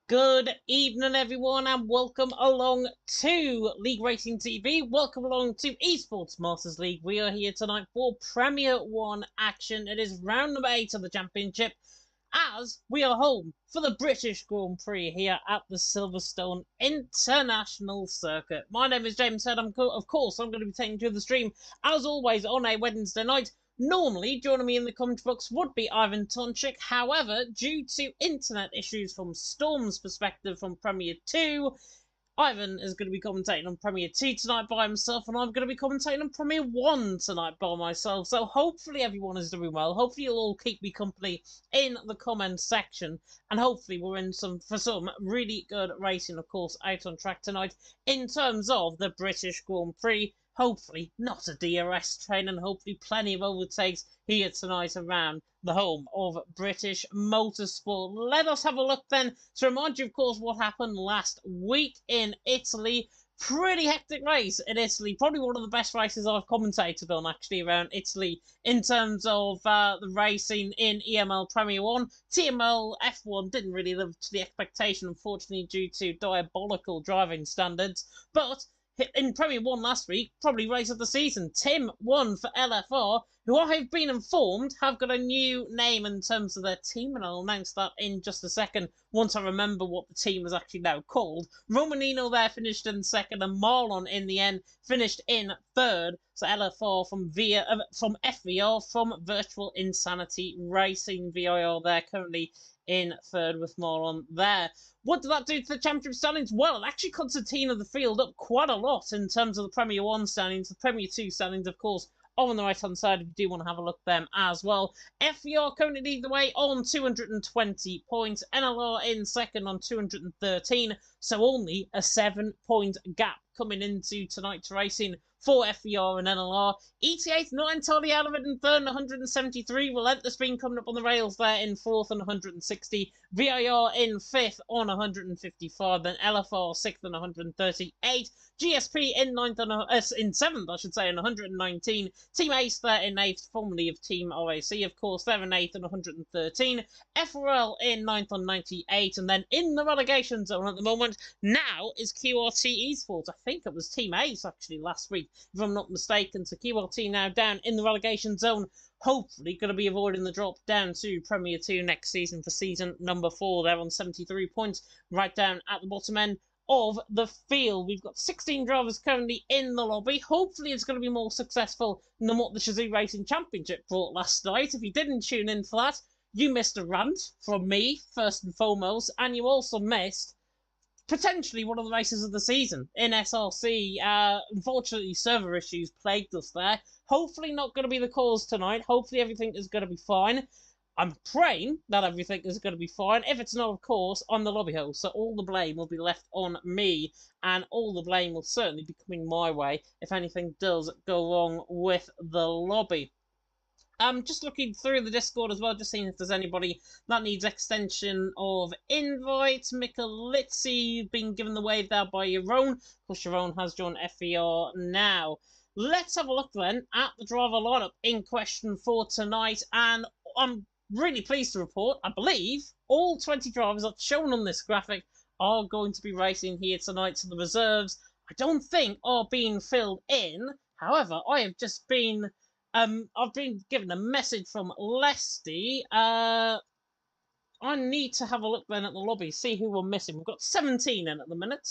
Good evening, everyone, and welcome along to League Racing TV. Welcome along to Esports Masters League. We are here tonight for Premier 1 action. It is round number 8 of the championship, as we are home for the British Grand Prix here at the Silverstone International Circuit. My name is James Head. Of course, I'm going to be taking to the stream, as always, on a Wednesday night. Normally, joining me in the comment box would be Ivan Tonchik. However, due to internet issues from Storm's perspective from Premier 2, Ivan is going to be commentating on Premier 2 tonight by himself, and I'm going to be commentating on Premier 1 tonight by myself. So hopefully everyone is doing well. Hopefully you'll all keep me company in the comments section, and hopefully we're in for some really good racing, of course, out on track tonight in terms of the British Grand Prix. Hopefully not a DRS train, and hopefully plenty of overtakes here tonight around the home of British Motorsport. Let us have a look then to remind you, of course, what happened last week in Italy. Pretty hectic race in Italy. Probably one of the best races I've commentated on, actually, around Italy in terms of the racing in EML Premier 1. TML F1 didn't really live to the expectation, unfortunately, due to diabolical driving standards. But in Premier 1 last week, probably race of the season, Tim won for LFR, who I have been informed have got a new name in terms of their team, and I'll announce that in just a second once I remember what the team is actually now called. Romanino there finished in second, and Marlon in the end finished in third. So LFR from FVR, from Virtual Insanity Racing, VIR there currently in third with Marlon there. What did that do to the championship standings? Well, it actually concertina the field up quite a lot in terms of the Premier 1 standings. The Premier 2 standings, of course, are on the right-hand side if you do want to have a look at them as well. FVR currently lead the way on 220 points. NLR in second on 213, so only a 7-point gap coming into tonight's racing for FVR and NLR. ET8 not entirely out of it in third, 173. Relentless being coming up on the rails there in fourth and 160. VIR in fifth on 155. Then LFR sixth and 138. GSP in ninth and in seventh, I should say, and 119. Team Ace there in eighth, formerly of Team RAC, of course, they're in eighth and 113. FRL in ninth on 98, and then in the relegation zone at the moment now is QRT Esports. I think it was Team Ace actually last week, if I'm not mistaken. So QRT now down in the relegation zone, hopefully going to be avoiding the drop down to Premier 2 next season for season number 4. They're on 73 points, right down at the bottom end of the field. We've got 16 drivers currently in the lobby. Hopefully it's going to be more successful than what the Shazoo Racing Championship brought last night. If you didn't tune in for that, you missed a rant from me, first and foremost, and you also missed potentially one of the races of the season in SRC. Unfortunately, server issues plagued us there. Hopefully not going to be the cause tonight. Hopefully everything is going to be fine. I'm praying that everything is going to be fine. If it's not, of course, I'm the lobby host, so all the blame will be left on me, and all the blame will certainly be coming my way if anything does go wrong with the lobby. Just looking through the Discord as well, just seeing if there's anybody that needs extension of invite. Mikalitsi being given the wave there by Yaron. Of course, Yaron has joined FVR now. Let's have a look then at the driver lineup in question for tonight, and I'm really pleased to report, I believe, all 20 drivers that's shown on this graphic are going to be racing here tonight. So the reserves, I don't think, are being filled in. However, I have just been I've been given a message from Lesty. I need to have a look then at the lobby, see who we're missing. We've got 17 in at the minute.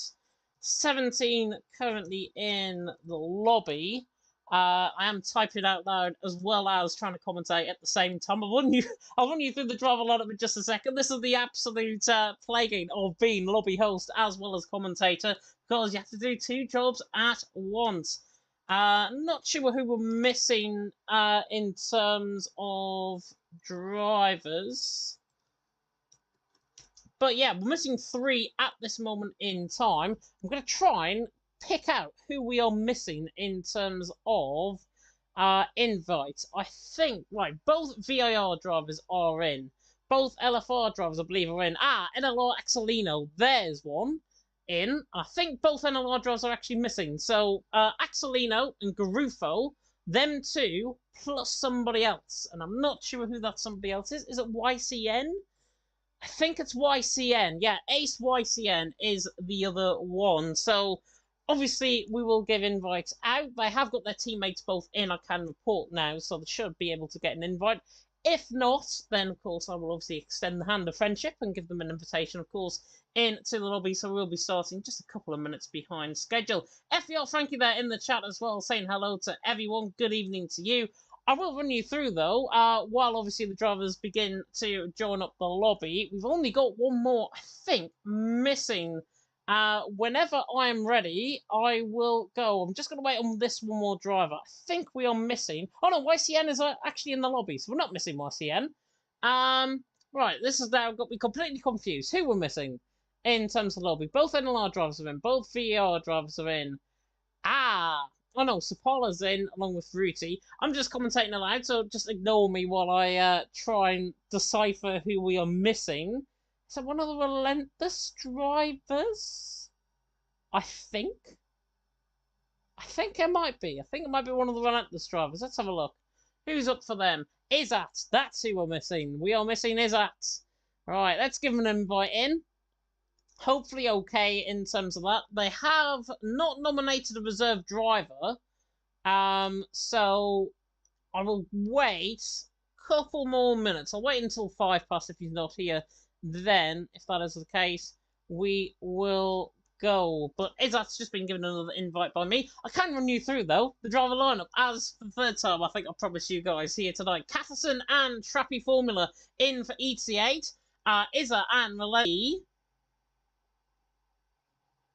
17 currently in the lobby. I am typing out loud as well as trying to commentate at the same time. I'll run you through the driver lineup in just a second. This is the absolute plaguing of being lobby host as well as commentator, because you have to do 2 jobs at once. Not sure who we're missing in terms of drivers. But yeah, we're missing 3 at this moment in time. I'm going to try and pick out who we are missing in terms of invites. I think, right, both VIR drivers are in. Both LFR drivers, I believe, are in. NLR Axelino, there's one in. I think both NLR drivers are actually missing. So, Axelino and Garufo, them two, plus somebody else. And I'm not sure who that somebody else is. Is it YCN? I think it's YCN. Yeah, Ace YCN is the other one. So obviously we will give invites out. They have got their teammates both in. I can report now, so they should be able to get an invite. If not, then of course I will obviously extend the hand of friendship and give them an invitation, of course, into the lobby. So we'll be starting just a couple of minutes behind schedule. FVR Frankie there in the chat as well, saying hello to everyone. Good evening to you. I will run you through, though, while obviously the drivers begin to join up the lobby. We've only got one more, I think, missing. Whenever I am ready, I will go. I'm just going to wait on this one more driver. I think we are missing... Oh, no, YCN is actually in the lobby, so we're not missing YCN. Right, this has now got me completely confused. Who we're missing in terms of the lobby? Both NLR drivers are in. Both VR drivers are in. Oh no, Sapola's in, along with Fruity. I'm just commentating aloud, so just ignore me while I try and decipher who we are missing. Is that one of the Relentless drivers? I think it might be. I think it might be one of the Relentless drivers. Let's have a look. Who's up for them? Izat. That's who we're missing. We are missing Izat. Right, let's give him an invite in. Hopefully okay in terms of that. They have not nominated a reserve driver. So I will wait a couple more minutes. I'll wait until 5 past if he's not here. Then, if that is the case, we will go. But Izat's just been given another invite by me. I can run you through, though, the driver lineup. As for the third time, I think I promised you guys here tonight. Catterson and Trappy Formula in for ET8. Izat and Malay.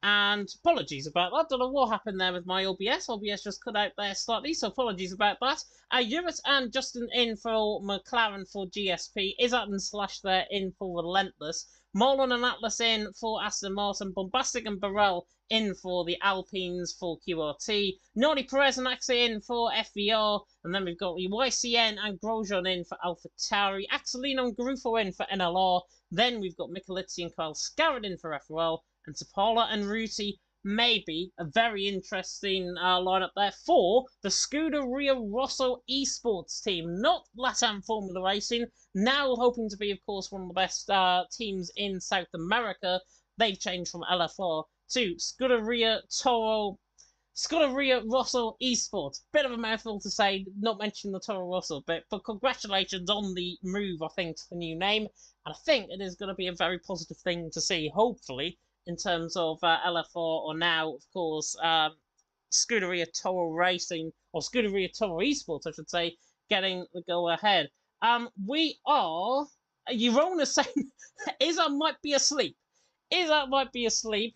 And apologies about that. Don't know what happened there with my OBS. OBS just cut out there slightly, so apologies about that. Eurus and Justin in for McLaren for GSP. Izat and Slash there in for Relentless. Marlon and Atlas in for Aston Martin. Bombastic and Burrell in for the Alpines for QRT. Nordi Perez and Axe in for FVR. And then we've got YCN and Grosjean in for AlphaTauri. Axelino and Garufo in for NLR. Then we've got Michalizzi and Kyle Scarrett in for FRL. And Sapola and Ruti may be a very interesting lineup there for the Scuderia Rosso Esports team, not LATAM Formula Racing. Now hoping to be, of course, one of the best teams in South America. They've changed from LFR to Scuderia Rosso Esports. Bit of a mouthful to say, not mentioning the Toro Rosso bit, but congratulations on the move, I think, to the new name. And I think it is going to be a very positive thing to see, hopefully, in terms of LFR, or now, of course, Scuderia Toro Racing, or Scuderia Toro Esports, I should say, getting the go-ahead. We are... Eurona saying Izat might be asleep. Izat might be asleep.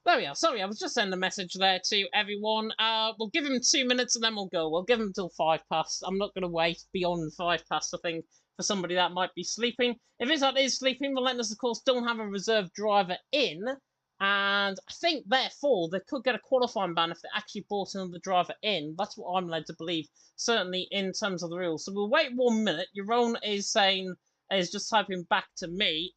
There we are. Sorry, I was just sending a message there to everyone. We'll give him 2 minutes and then we'll go. We'll give him till 5 past. I'm not going to wait beyond 5 past, I think, for somebody that might be sleeping. If Izat is sleeping, Relentless, of course, don't have a reserve driver in. And I think, therefore, they could get a qualifying ban if they actually brought another driver in. That's what I'm led to believe, certainly in terms of the rules. So we'll wait 1 minute. Yaron is just typing back to me.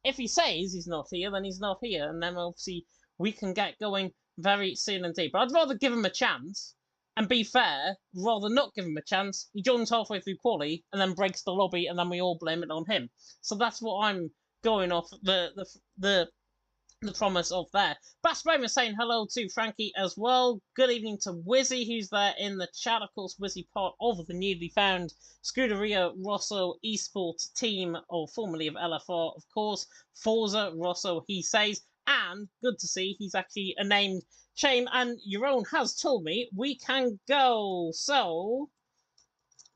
If he says he's not here, then he's not here, and then obviously we can get going very soon indeed. But I'd rather give him a chance and be fair, rather not give him a chance. He joins halfway through quali and then breaks the lobby, and then we all blame it on him. So that's what I'm going off the promise of there. Bass Bramer saying hello to Frankie as well. Good evening to Wizzy, who's there in the chat. Of course, Wizzy, part of the newly found Scuderia Rosso Esports team, or formerly of LFR, of course. Forza Rosso, he says. And good to see he's actually a named shame. And Euron has told me we can go. So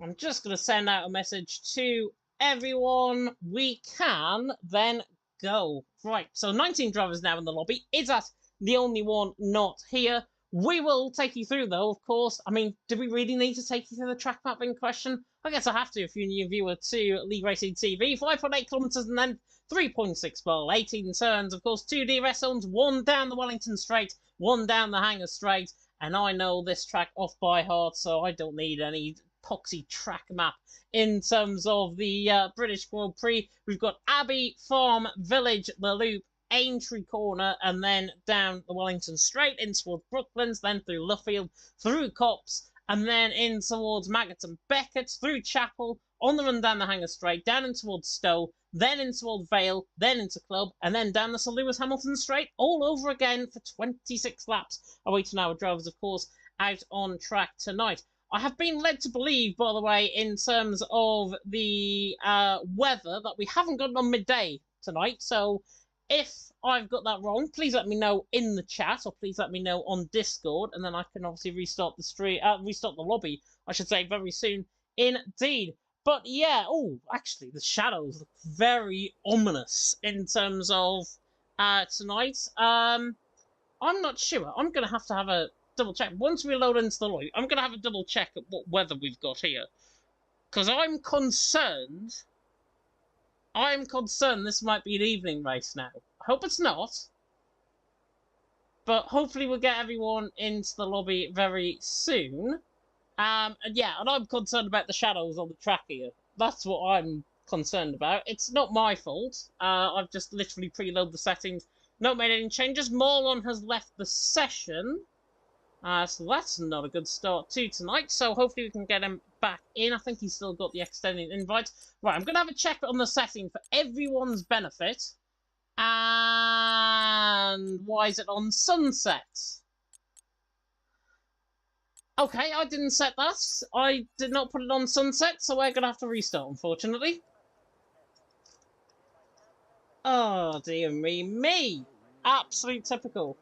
I'm just going to send out a message to everyone. We can then go. Right, so 19 drivers now in the lobby. Izat the only one not here? We will take you through, though, of course. I mean, do we really need to take you through the track map in question? I guess I have to if you're a new viewer to League Racing TV. 5.8 kilometres and then 3.6 mile, 18 turns, of course, 2 DRS zones, 1 down the Wellington Straight, 1 down the Hangar Straight, and I know this track off by heart, so I don't need any poxy track map. In terms of the British Grand Prix, we've got Abbey Farm Village, The Loop, Aintree Corner, and then down the Wellington Straight, in towards Brooklands, then through Luffield, through Copse, and then in towards Maggots and Beckett, through Chapel, on the run down the Hanger Straight, down in towards Stowe, then in towards Vale, then into Club, and then down the Sir Lewis Hamilton Straight, all over again for 26 laps, awaiting our drivers, of course, out on track tonight. I have been led to believe, by the way, in terms of the weather, that we haven't got it on midday tonight. So if I've got that wrong, please let me know in the chat, or please let me know on Discord, and then I can obviously restart the lobby, I should say, very soon indeed. But yeah, oh, actually, the shadows look very ominous in terms of tonight. I'm not sure. I'm going to have a double check. Once we load into the lobby, I'm going to have a double check at what weather we've got here. Because I'm concerned this might be an evening race now. I hope it's not. But hopefully we'll get everyone into the lobby very soon. And yeah, and I'm concerned about the shadows on the track here. That's what I'm concerned about. It's not my fault. I've just literally preloaded the settings. Not made any changes. Marlon has left the session. So that's not a good start to tonight. So hopefully we can get him back in. I think he's still got the extended invite. Right, I'm going to have a check on the setting for everyone's benefit. And why is it on sunset? Okay, I didn't set that. I did not put it on sunset, so we're going to have to restart, unfortunately. Oh, dear me. Absolute typical.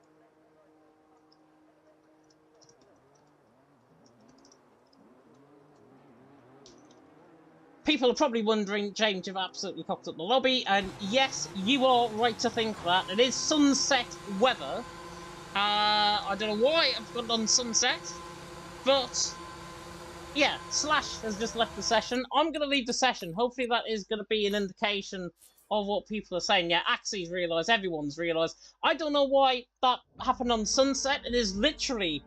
People are probably wondering, James, you've absolutely cocked up the lobby, and yes, you are right to think that. It is sunset weather. I don't know why I've got it on sunset, but yeah, Slash has just left the session. I'm going to leave the session. Hopefully that is going to be an indication of what people are saying. Yeah, Axie's realised, everyone's realised. I don't know why that happened on sunset. It is literally...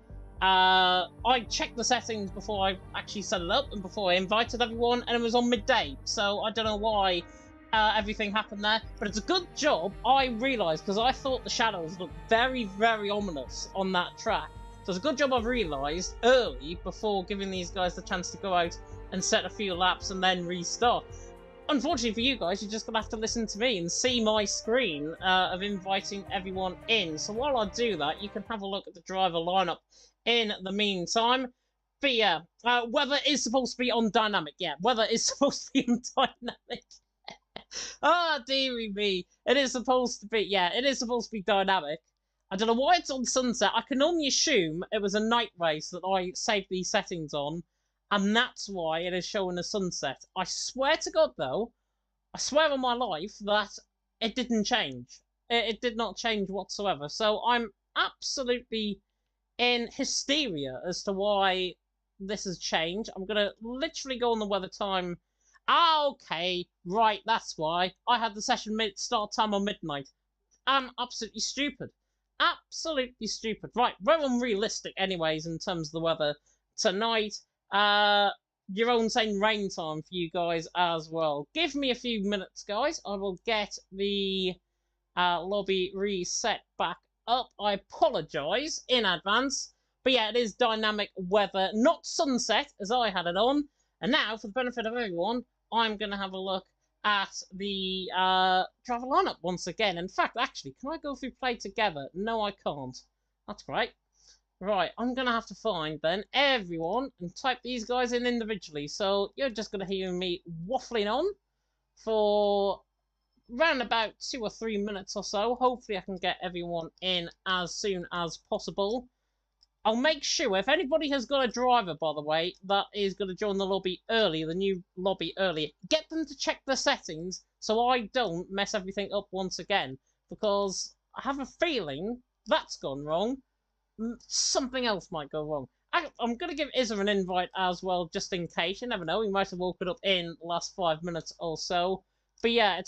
I checked the settings before I actually set it up and before I invited everyone, and it was on midday, so I don't know why everything happened there, but it's a good job I realised, because I thought the shadows looked very, very ominous on that track. So it's a good job I've realised early before giving these guys the chance to go out and set a few laps and then restart. Unfortunately for you guys, you're just going to have to listen to me and see my screen of inviting everyone in. So while I do that, you can have a look at the driver lineup in the meantime. But yeah, weather is supposed to be on dynamic. Yeah, weather is supposed to be on dynamic. Ah, dearie me. It is supposed to be, yeah, it is supposed to be dynamic. I don't know why it's on sunset. I can only assume it was a night race that I saved these settings on, and that's why it is showing a sunset. I swear to God, though, I swear on my life that it didn't change. It did not change whatsoever. So I'm absolutely in hysteria as to why this has changed. I'm going to literally go on the weather time. Ah, okay, right, that's why. I had the session start time on midnight. I'm absolutely stupid. Absolutely stupid. Right, we're unrealistic anyways in terms of the weather tonight. Your own same rain time for you guys as well. Give me a few minutes, guys. I will get the lobby reset back up. I apologise in advance. But yeah, it is dynamic weather, not sunset, as I had it on. And now, for the benefit of everyone, I'm going to have a look at the driver lineup once again. In fact, actually, can I go through play together? No, I can't. That's great. Right, I'm going to have to find, then, everyone and type these guys in individually. So you're just going to hear me waffling on for around about 2 or 3 minutes or so. Hopefully I can get everyone in as soon as possible. I'll make sure, if anybody has got a driver, by the way, that is going to join the lobby early, the new lobby early, get them to check the settings so I don't mess everything up once again. Because I have a feeling that's gone wrong. Something else might go wrong. I'm going to give Izza an invite as well, just in case. You never know, he might have woken up in the last 5 minutes or so. But yeah,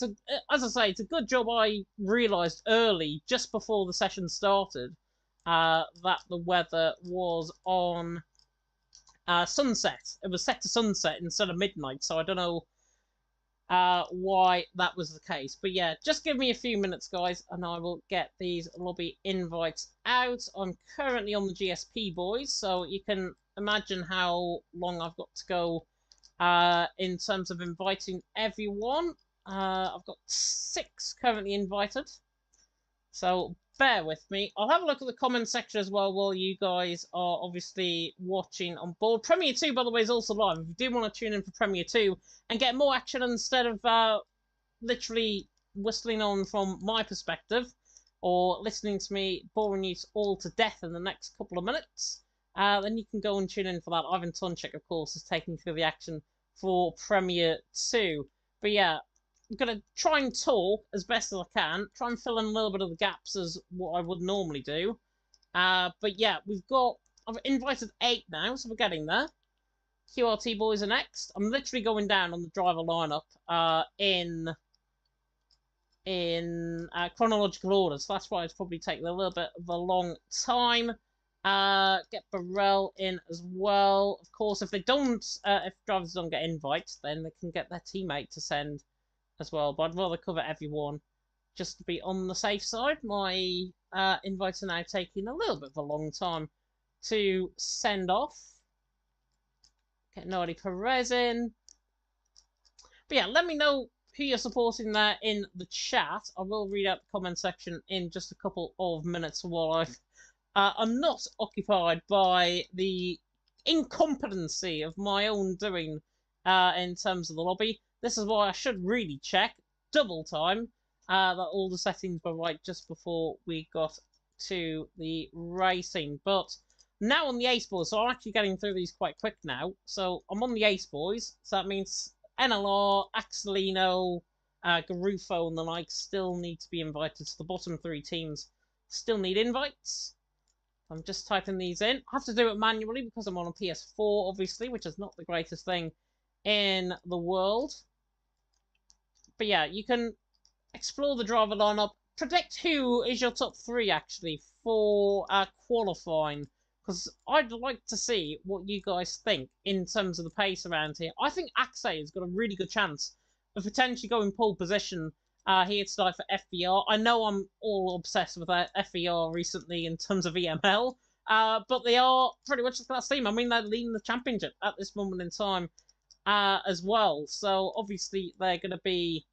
as I say, it's a good job I realised early, just before the session started, that the weather was on sunset. It was set to sunset instead of midnight, so I don't know why that was the case. But yeah, just give me a few minutes, guys, and I will get these lobby invites out. I'm currently on the GSP, boys, so you can imagine how long I've got to go in terms of inviting everyone. I've got 6 currently invited, so bear with me. I'll have a look at the comment section as well while you guys are obviously watching on board. Premier 2, by the way, is also live. If you do want to tune in for Premier 2 and get more action instead of literally whistling on from my perspective or listening to me boring you all to death in the next couple of minutes, then you can go and tune in for that. Ivan Tunchik, of course, is taking through the action for Premier 2. But yeah, I'm going to try and talk as best as I can, try and fill in a little bit of the gaps as what I would normally do. But yeah, I've invited 8 now, so we're getting there. QRT boys are next. I'm literally going down on the driver lineup in chronological order, so that's why it's probably taking a little bit of a long time. Get Burrell in as well. Of course, if drivers don't get invites, then they can get their teammate to send as well, but I'd rather cover everyone just to be on the safe side. My invites are now taking a little bit of a long time to send off. Get Nadi Perez in. But yeah, let me know who you're supporting there in the chat. I will read out the comment section in just a couple of minutes while I'm not occupied by the incompetency of my own doing in terms of the lobby. This is why I should really check double time that all the settings were right just before we got to the racing. But now on the Ace Boys, so I'm actually getting through these quite quick now. So I'm on the Ace Boys, so that means NLR, Axelino, Garufo and the like still need to be invited. So the bottom 3 teams still need invites. I'm just typing these in. I have to do it manually because I'm on a PS4, obviously, which is not the greatest thing in the world. But yeah, you can explore the driver lineup, predict who is your top 3 actually for qualifying, because I'd like to see what you guys think in terms of the pace around here. I think Axe has got a really good chance of potentially going pole position here tonight for FVR. I know I'm all obsessed with FVR recently in terms of EML, but they are pretty much the class team. I mean, they're leading the championship at this moment in time as well. So obviously they're going to be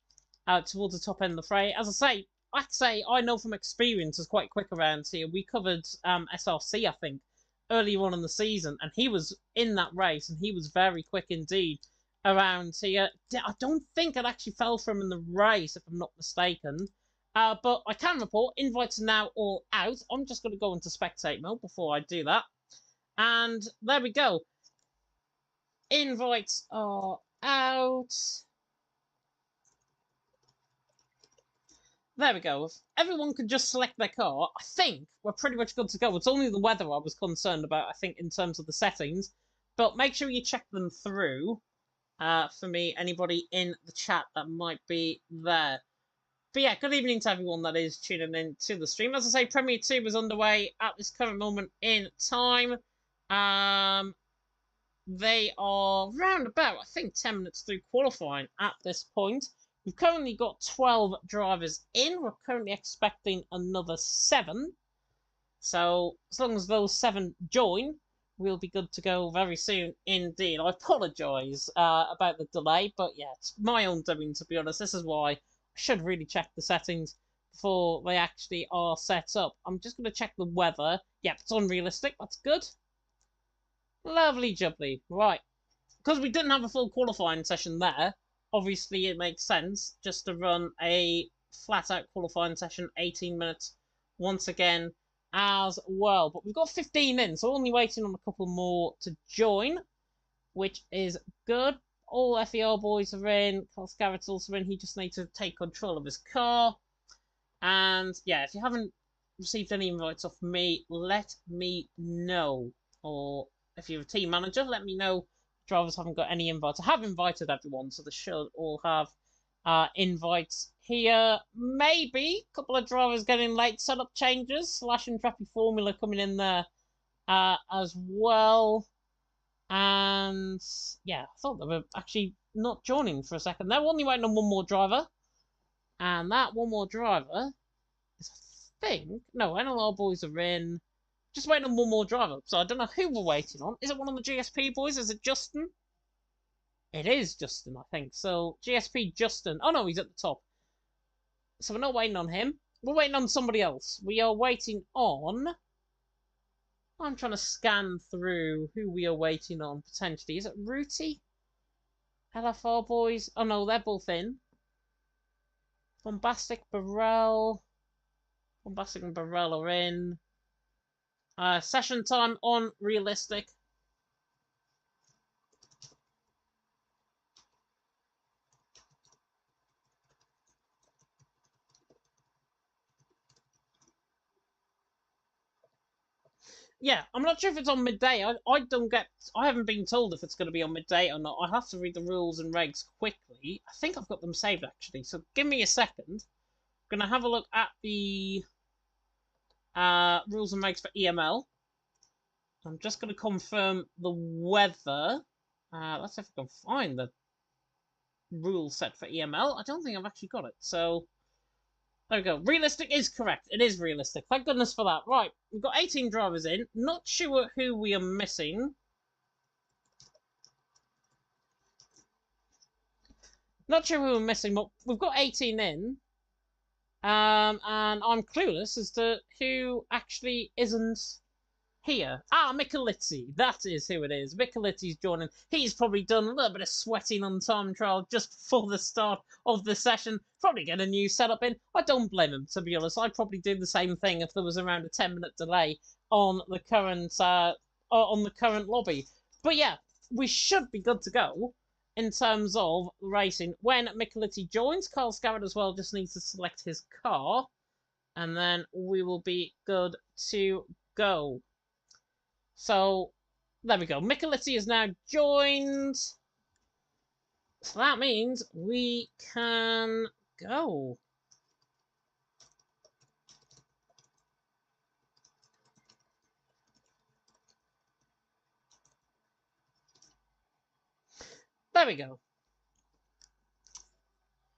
towards the top end of the fray. As I say, I know from experience is quite quick around here. We covered SRC, I think, earlier on in the season, and he was in that race, and he was very quick indeed around here. I don't think it actually fell for him in the race, if I'm not mistaken. But I can report, invites are now all out. I'm just going to go into spectate mode before I do that. And there we go. Invites are out. There we go. If everyone could just select their car, I think we're pretty much good to go. It's only the weather I was concerned about, I think, in terms of the settings. But make sure you check them through. For me, anybody in the chat that might be there. But yeah, good evening to everyone that is tuning in to the stream. As I say, Premier 2 is underway at this current moment in time. They are round about, I think, 10 minutes through qualifying at this point. We've currently got 12 drivers in. We're currently expecting another 7. So as long as those 7 join, we'll be good to go very soon indeed. I apologise about the delay, but yeah, it's my own doing, to be honest. This is why I should really check the settings before they actually are set up. I'm just going to check the weather. Yep, it's unrealistic. That's good. Lovely jubbly. Right. Because we didn't have a full qualifying session there, obviously it makes sense just to run a flat-out qualifying session, 18 minutes, once again, as well. But we've got 15 in, so only waiting on a couple more to join, which is good. All FER boys are in. Carl Scarrett's also in. He just needs to take control of his car. And yeah, if you haven't received any invites off me, let me know. Or if you're a team manager, let me know. Drivers haven't got any invites. I have invited everyone, so they should all have invites here. Maybe a couple of drivers getting late setup changes. Slash and Trappy Formula coming in there as well. And yeah, I thought there were actually not joining for a second. They're only waiting on one more driver. And that one more driver is, I think... No, NLR boys are in. Just waiting on one more driver. So I don't know who we're waiting on. Is it one of the GSP boys? Is it Justin? It is Justin, I think. So, GSP Justin. Oh, no, he's at the top. So we're not waiting on him. We're waiting on somebody else. We are waiting on... I'm trying to scan through who we are waiting on, potentially. Is it Rooty? LFR boys? Oh, no, they're both in. Bombastic Burrell. Bombastic and Burrell are in. Session time on Realistic. Yeah, I'm not sure if it's on midday. I haven't been told if it's going to be on midday or not. I have to read the rules and regs quickly. I think I've got them saved, actually. So give me a second. I'm going to have a look at the rules and regs for EML. I'm just going to confirm the weather. Let's see if I can find the rule set for EML. I don't think I've actually got it. So... there we go. Realistic is correct. It is realistic. Thank goodness for that. Right, we've got 18 drivers in. Not sure who we are missing. Not sure who we're missing, but we've got 18 in. And I'm clueless as to who actually isn't here. Mikulitsi. That is who it is. Mikulitzi's joining. He's probably done a little bit of sweating on time trial just before the start of the session. Probably get a new setup in. I don't blame him, to be honest. I'd probably do the same thing if there was around a 10-minute delay on the current lobby. But yeah, we should be good to go in terms of racing. When Mikulitzi joins, Carl Scarrett as well just needs to select his car. And then we will be good to go. So, there we go. Mikulitzi is now joined. So that means we can go. There we go.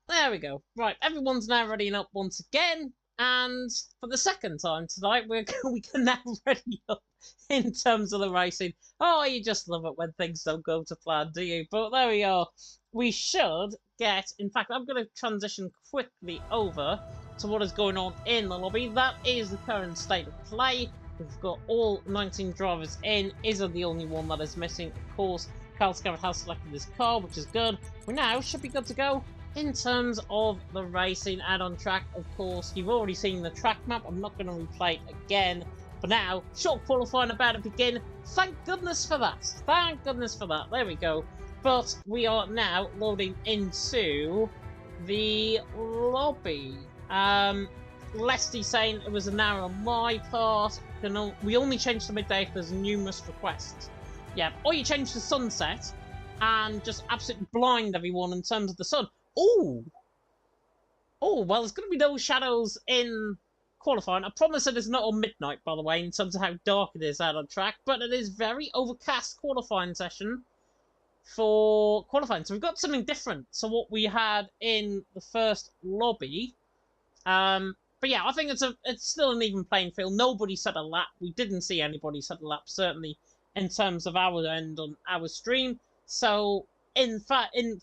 There we go. Right, everyone's now readying up once again. And for the second time tonight, we can now ready up in terms of the racing. Oh, you just love it when things don't go to plan, do you? But there we are. We should get... In fact, I'm going to transition quickly over to what is going on in the lobby. That is the current state of play. We've got all 19 drivers in. Izza the only one that is missing, of course. Carl Scarrett has selected his car, which is good. We now should be good to go. In terms of the racing and on track, of course, you've already seen the track map. I'm not going to replay it again. But now, short qualifying about to begin. Thank goodness for that. Thank goodness for that. There we go. But we are now loading into the lobby. Lesty saying it was an error on my part. We only changed to midday if there's numerous requests. Yeah, or you change to sunset and just absolutely blind everyone in terms of the sun. Oh, well, there's going to be no shadows in qualifying. I promise it is not on midnight, by the way, in terms of how dark it is out on track, but it is very overcast qualifying session for qualifying. So we've got something different to what we had in the first lobby. But yeah, I think it's still an even playing field. Nobody set a lap. We didn't see anybody set a lap, certainly in terms of our end on our stream. So in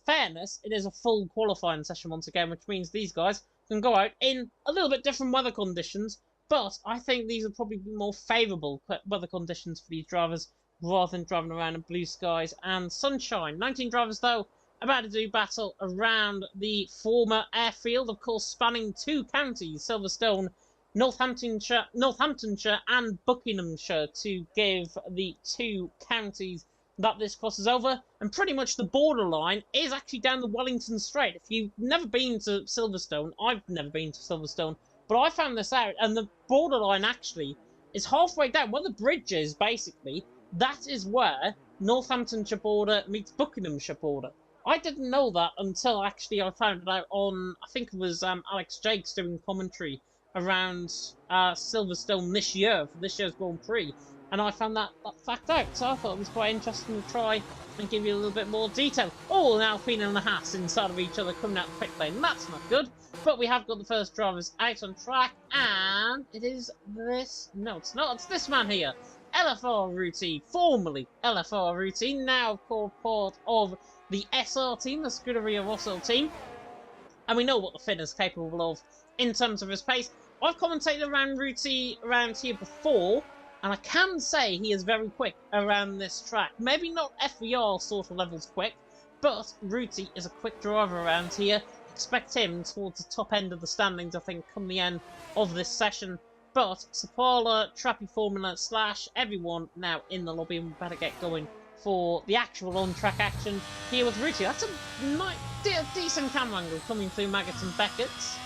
fairness, it is a full qualifying session once again, which means these guys can go out in a little bit different weather conditions, but I think these are probably more favourable weather conditions for these drivers rather than driving around in blue skies and sunshine. 19 drivers, though, about to do battle around the former airfield, of course, spanning two counties, Silverstone, Northamptonshire and Buckinghamshire, to give the two counties that this crosses over, and pretty much the borderline is actually down the Wellington Strait. If you've never been to Silverstone, I've never been to Silverstone, but I found this out, and the borderline actually is halfway down, where the bridge is, basically. That is where Northamptonshire border meets Buckinghamshire border. I didn't know that until actually I found it out on, I think it was Alex Jakes doing commentary around Silverstone this year, for this year's Grand Prix. and I found that fact out, so I thought it was quite interesting to try and give you a little bit more detail. Oh, now Alpine and the Haas inside of each other coming out the pit lane. That's not good. But we have got the first drivers out on track, and it is this... No, it's not. It's this man here. LFR Ruti, formerly LFR Ruti, now called part of the SR team, the Scuderia Rosso team. And we know what the Finn is capable of in terms of his pace. I've commentated around Ruti around here before, and I can say he is very quick around this track. Maybe not FVR sort of levels quick, but Ruti is a quick driver around here. Expect him towards the top end of the standings, I think, come the end of this session. But Sapala, Trappy Formula, / everyone now in the lobby, and we better get going for the actual on-track action here with Ruti. That's a decent camera angle coming through Maggots and Beckett's.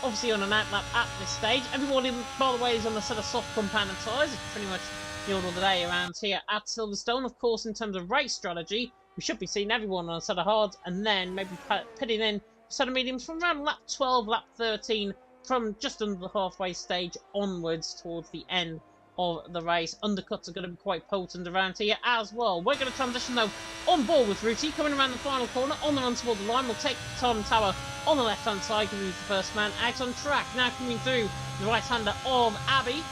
Obviously on an outlap at this stage. Everybody, by the way, is on a set of soft compounded tyres. It's pretty much the order of the day around here at Silverstone. Of course, in terms of race strategy, we should be seeing everyone on a set of hards, and then maybe pitting in a set of mediums from around lap 12, lap 13, from just under the halfway stage onwards towards the end of the race. Undercuts are going to be quite potent around here as well. We're going to transition though on board with Ruti, coming around the final corner on the run toward the line. We'll take Tom Tower on the left hand side, giving you the first man out on track. Now coming through the right hander of Abbey,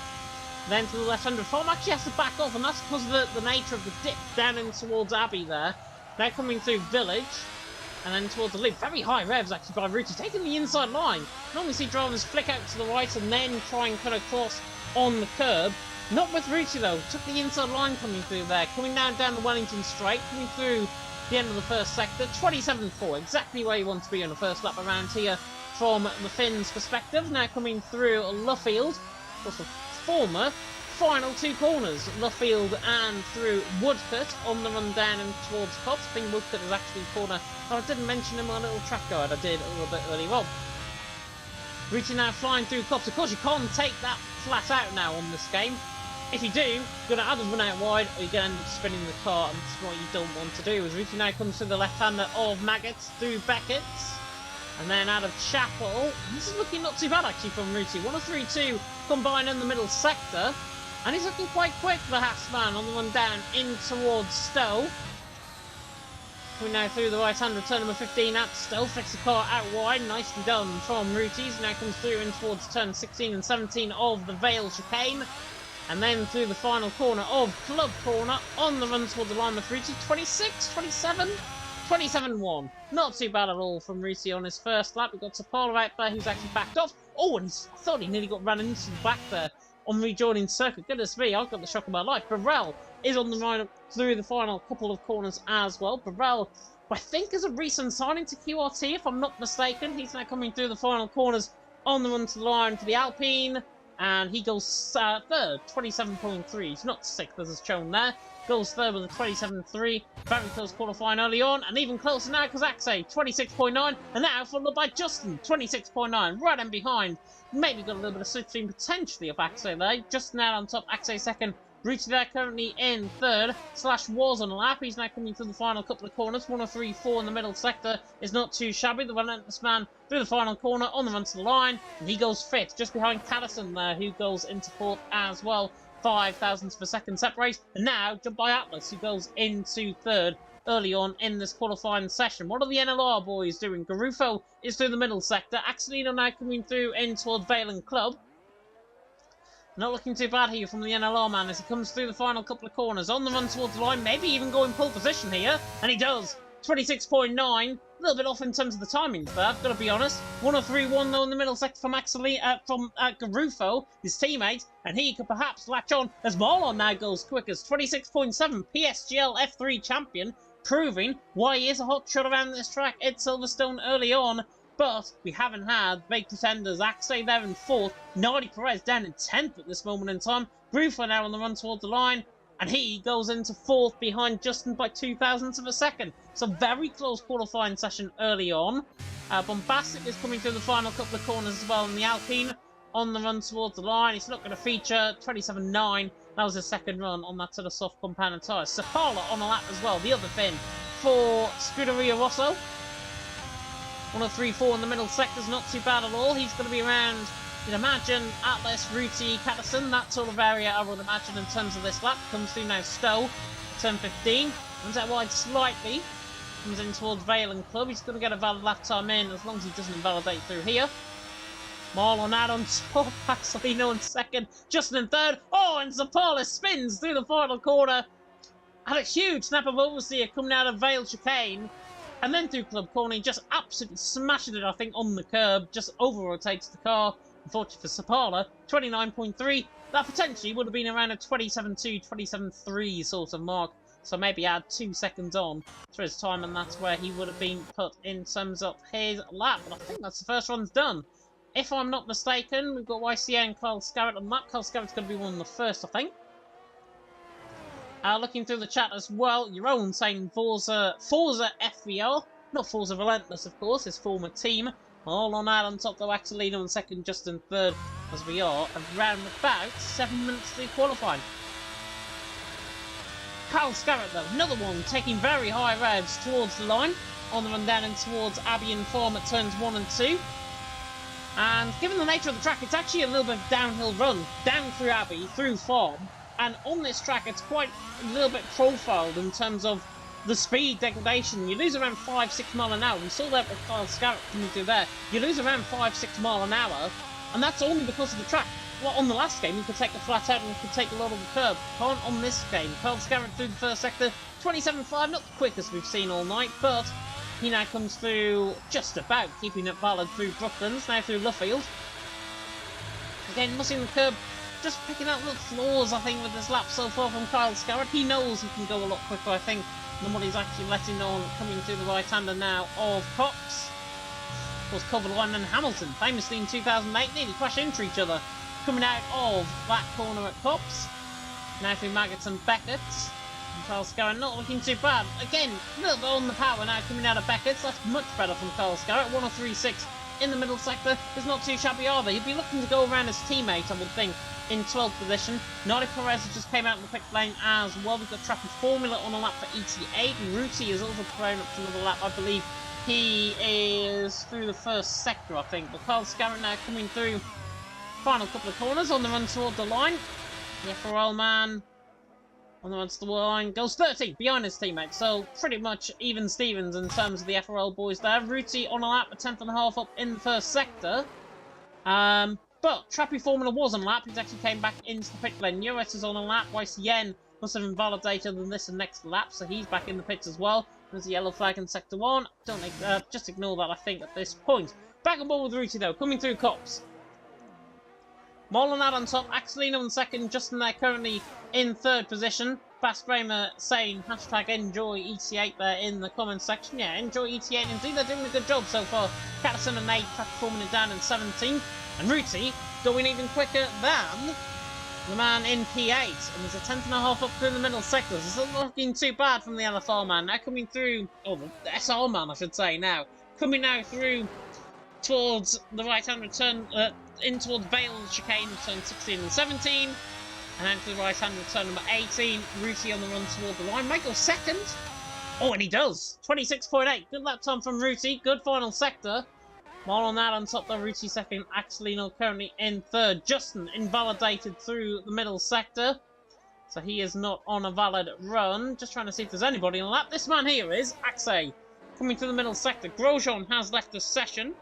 then to the left hander of Tom. Actually has to back off, and that's because of the nature of the dip down in towards Abbey there. Now coming through Village, and then towards the loop. Very high revs actually by Ruti, taking the inside line. Normally see drivers flick out to the right and then try and kind of cross on the curb. Not with Ruti though, took the inside line coming through there. Coming down the Wellington straight, coming through the end of the first sector. 27.4, exactly where you want to be on the first lap around here from the Finns' perspective. Now coming through Luffield, also former final two corners, Luffield and through Woodcut on the run down and towards Copse. I think Woodcut is actually corner. Oh, I didn't mention him on a little track guide, I did a little bit earlier on. Ruti now flying through Copse. Of course, you can't take that flat out now on this game. If you do, you're going to either run out wide or you're going to end up spinning the car, and that's what you don't want to do. As Ruti now comes through the left-hander of Maggots through Beckett's, and then out of Chapel. This is looking not too bad actually from Ruti. 103.2 combined in the middle sector, and he's looking quite quick, the Haasman, on the run down in towards Stowe. Coming now through the right-hander, turn number 15 at Stowe, flicks the car out wide, nicely done from Ruti. Now comes through in towards turn 16 and 17 of the Vale chicane. And then through the final corner of Club Corner, on the run toward the line with Ruti. 26, 27, 27.1. Not too bad at all from Ruti on his first lap. We've got Sapala out there who's actually backed off. Oh, and I thought he nearly got run into the back there on rejoining circuit. Goodness me, I've got the shock of my life. Burrell is on the run through the final couple of corners as well. Burrell, I think, is a recent signing to QRT, if I'm not mistaken. He's now coming through the final corners on the run to the line for the Alpine. And he goes third, 27.3. He's not sixth as is shown there. Goes third with a 27.3. Very close qualifying early on. And even closer now because Axe, 26.9. And now followed by Justin, 26.9. Right in behind. Maybe got a little bit of slipstream potentially of Axe there. Justin out on top, Axe second. Ruti there currently in third, / was on a lap. He's now coming through the final couple of corners. 103.4 in the middle sector is not too shabby. The relentless man through the final corner on the run to the line. And he goes fifth, just behind Caddison there, who goes into fourth as well. 5 thousandths per second separate. And now jumped by Atlas, who goes into third early on in this qualifying session. What are the NLR boys doing? Garufo is through the middle sector. Axelino now coming through in towards Vale and Club. Not looking too bad here from the NLR man as he comes through the final couple of corners. On the run towards the line, maybe even going pole position here. And he does. 26.9. A little bit off in terms of the timings there, I've got to be honest. 103.1 though in the middle sector from Garufo, his teammate. And he could perhaps latch on as Marlon now goes quickest. 26.7. PSGL F3 champion. Proving why he is a hot shot around this track at Silverstone early on. But we haven't had big pretenders. Axe there in fourth. Nardi Perez down in 10th at this moment in time. Grufa now on the run towards the line. And he goes into fourth behind Justin by 2 thousandths of a second. So very close qualifying session early on. Bombastic is coming through the final couple of corners as well in the Alpine. On the run towards the line. He's not going to feature 27.9. That was his second run on that sort of soft compounded tyre. Sapala on a lap as well. The other Finn for Scuderia Rosso. 103.4 in the middle sector's not too bad at all. He's going to be around You'd imagine Atlas, Ruti, Catterson, that sort of area I would imagine in terms of this lap. Comes through now Stowe, turn 15. Runs out wide slightly. Comes in towards Vale and Club. He's going to get a valid lap time in as long as he doesn't invalidate through here. Marlon out on top. Axelino in second. Justin in third. Oh, and Zapala spins through the final corner. Had a huge snap of oversteer coming out of Vale chicane. And then through Club Corner, he just absolutely smashes it, I think, on the curb. Just over-rotates the car. Unfortunately for Zapala, 29.3. That potentially would have been around a 27.2, 27.3 sort of mark. So maybe add 2 seconds on to his time, and that's where he would have been put in terms of his lap. But I think that's the first run's done. If I'm not mistaken, we've got YCA and Carl Scarrett on that. Carl Scarrett's going to be one of the first, I think. Looking through the chat as well, your own saying Forza FVR. Not Forza Relentless, of course, his former team. All on out on top, though, Axelino in second, Justin third, as we are around about 7 minutes to qualifying. Carl Scarrett, though, another one, taking very high revs towards the line, on the run down and towards Abbey and Farm at turns 1 and 2. And given the nature of the track, it's actually a little bit of a downhill run, down through Abbey, through Farm, and on this track, it's quite a little bit profiled in terms of the speed degradation. You lose around 5-6 mile an hour. We saw that with Carl Scarrett coming through there. You lose around 5-6 mile an hour, and that's only because of the track. Well, on the last game, you could take the flat out and you could take a lot of the curb. Can't on this game. Carl Scarrett through the first sector, 27.5, not the quickest we've seen all night, but he now comes through just about, keeping it valid through Brooklands, now through Luffield. Again, mussing the curb, just picking out little flaws, I think, with this lap so far from Carl Scarrett. He knows he can go a lot quicker, I think, than what he's actually letting on, coming through the right-hander now of Cox. Of course, Coverline and Hamilton, famously in 2008, nearly crashed into each other. Coming out of that corner at Cops. Now through Maggots and Beckett. And Carl Scarrett not looking too bad. Again, a little bit on the power now coming out of Beckett's. That's much better from Carl Scarrett. 103.6 in the middle sector is not too shabby either. He'd be looking to go around his teammate, I would think, in 12th position. Nardi Perez just came out in the pit lane as well. We've got Trappy Formula on a lap for ET8. And Ruti is also thrown up to another lap, I believe. He is through the first sector, I think. But Carl Scarrett now coming through final couple of corners on the run toward the line. The FRL man on the run to the line goes 30 behind his teammate. So pretty much even Stevens in terms of the FRL boys there. Ruti on a lap, a 10th and a half up in the first sector. But Trappy Formula was on a lap. He actually came back into the pit lane. Nuris is on a lap. YCN must have invalidated in this and next lap, so he's back in the pits as well. There's a yellow flag in sector 1. Just ignore that, I think, at this point. Back on board with Ruti, though, coming through Cops. Marlon out on top, Axelino in second, Justin there currently in third position. Fast Framer saying hashtag enjoy ET8 there in the comments section. Yeah, enjoy ET8 indeed, they're doing a good job so far. Catterson and 8, performing it down in 17th. And Ruti going even quicker than the man in P8. And there's a 10th and a half up through the middle sectors. It's not looking too bad from the LFR man. Now coming through, oh, the SR man I should say now. Coming now through towards the right-hand return, in towards Vale chicane, turn 16 and 17. And then to the right-hand return number 18. Ruti on the run toward the line. Might go second. Oh, and he does. 26.8. Good lap time from Ruti. Good final sector. Marlon out on top, though. Ruti second. Axelino currently in third. Justin invalidated through the middle sector. So he is not on a valid run. Just trying to see if there's anybody on the lap. This man here is Axe. Coming through the middle sector. Grosjean has left the session.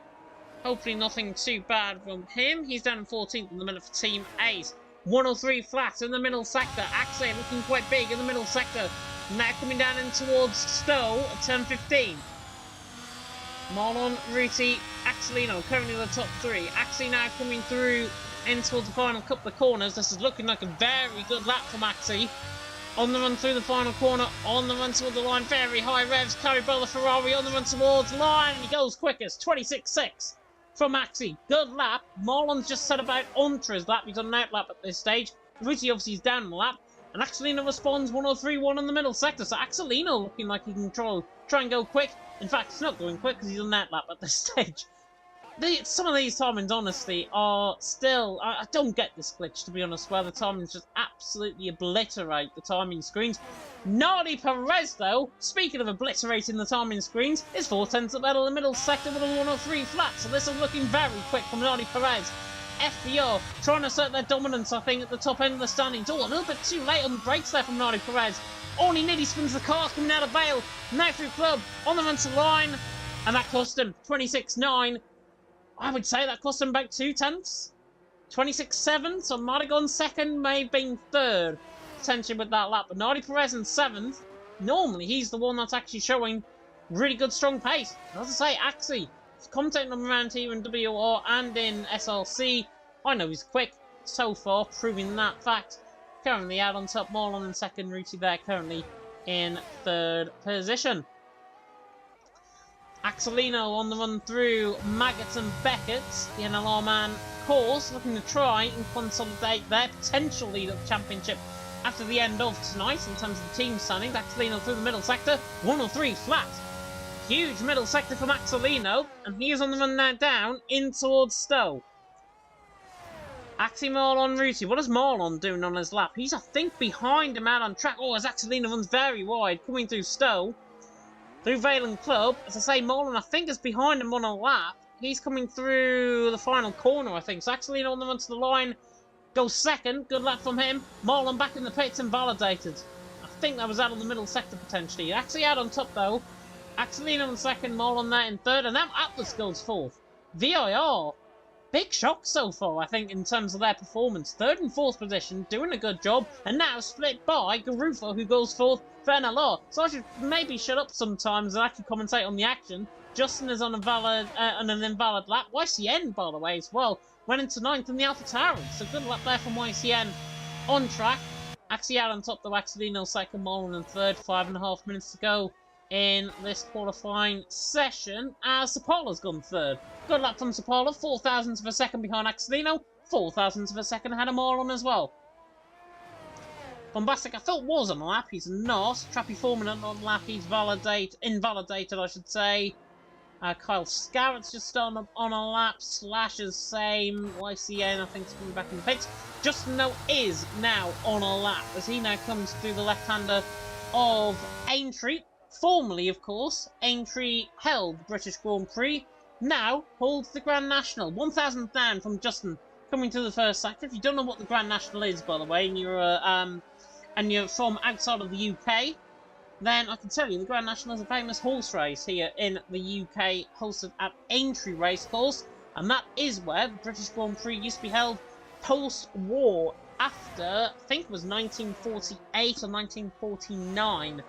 Hopefully nothing too bad from him. He's down in 14th in the middle for Team 8. 103 flat in the middle sector. Axe looking quite big in the middle sector. Now coming down in towards Stowe at turn 15. Marlon, Ruti, Axelino currently the top 3. Axe now coming through in towards the final couple of corners. This is looking like a very good lap from Axe. On the run through the final corner, on the run toward the line, very high revs. Caribella Ferrari on the run towards the line, and he goes quickest, 26.6 from Axe. Good lap. Marlon's just set about onto his lap. He's on an out lap at this stage. Ruti obviously is down the lap. And Axelino responds 103.1 in the middle sector. So Axelino looking like he can try and go quick. In fact, he's not going quick because he's on that lap at this stage. Some of these timings, honestly, are still... I don't get this glitch, to be honest, where the timings just absolutely obliterate the timing screens. Nardi Perez, though, speaking of obliterating the timing screens, is 4 tenths up out of the middle sector with a 103 flat. So this is looking very quick from Nardi Perez. FBR trying to assert their dominance, I think, at the top end of the standings. Oh, a little bit too late on the brakes there from Nardi Perez. Oh, and he nearly spins the cars coming out of Vale. Now through Club, on the run to line. And that cost him 26.9. I would say that cost him about 2 tenths. 26.7, so might have gone second, may have been third, potentially with that lap. But Nardi Perez in 7th. Normally, he's the one that's actually showing really good, strong pace. As I say, Axie, commentating on around here in WR and in SRC. I know he's quick so far, proving that fact. Currently out on top, Marlon in second, Ruti there currently in 3rd position. Axelino on the run through Maggots and Beckett, the NLR man, of course, looking to try and consolidate their potential lead of the championship after the end of tonight in terms of the team standings. Axelino through the middle sector, 103 flat. Huge middle sector from Axelino, and he is on the run now down in towards Stowe. Axie, Marlon, Ruti. What is Marlon doing on his lap? He's, I think, behind him out on track. Oh, as Axelino runs very wide, coming through Stowe. Through Vale and Club. As I say, Marlon, I think, is behind him on a lap. He's coming through the final corner, I think. So Axelino on the run to the line. Goes second. Good lap from him. Marlon back in the pits and validated. I think that was out on the middle sector, potentially. Actually out on top, though. Axelino in second. Marlon there in third. And now Atlas goes fourth. VIR. Big shock so far, I think, in terms of their performance. 3rd and 4th position, doing a good job, and now split by Garufo, who goes 4th for NLR. So I should maybe shut up sometimes and actually commentate on the action. Justin is on an invalid lap. YCN, by the way, as well, went into 9th in the Alpha Tyrant. So good lap there from YCN on track. Axie out on top, though. Axelino second, Marlon in 3rd. 5.5 minutes to go in this qualifying session, as Sapala's gone 3rd. Good lap from Sapala, 4 thousandths of a second behind Axelino, 4 thousandths of a second ahead of Marlon as well. Bombastic, I thought was on a lap, he's not. Trappy Foreman on a lap, he's invalidated, I should say. Kyle Scarrett's just on a lap, Slash is same, YCN I think is coming back in the pits. Justin though is now on a lap, as he now comes through the left-hander of Aintree. Formerly, of course, Aintree held the British Grand Prix, now holds the Grand National. 1,000 down from Justin coming to the first sector. If you don't know what the Grand National is, by the way, and you're from outside of the UK, then I can tell you the Grand National is a famous horse race here in the UK, hosted at Aintree Racecourse, and that is where the British Grand Prix used to be held post-war, after, I think it was 1948 or 1949.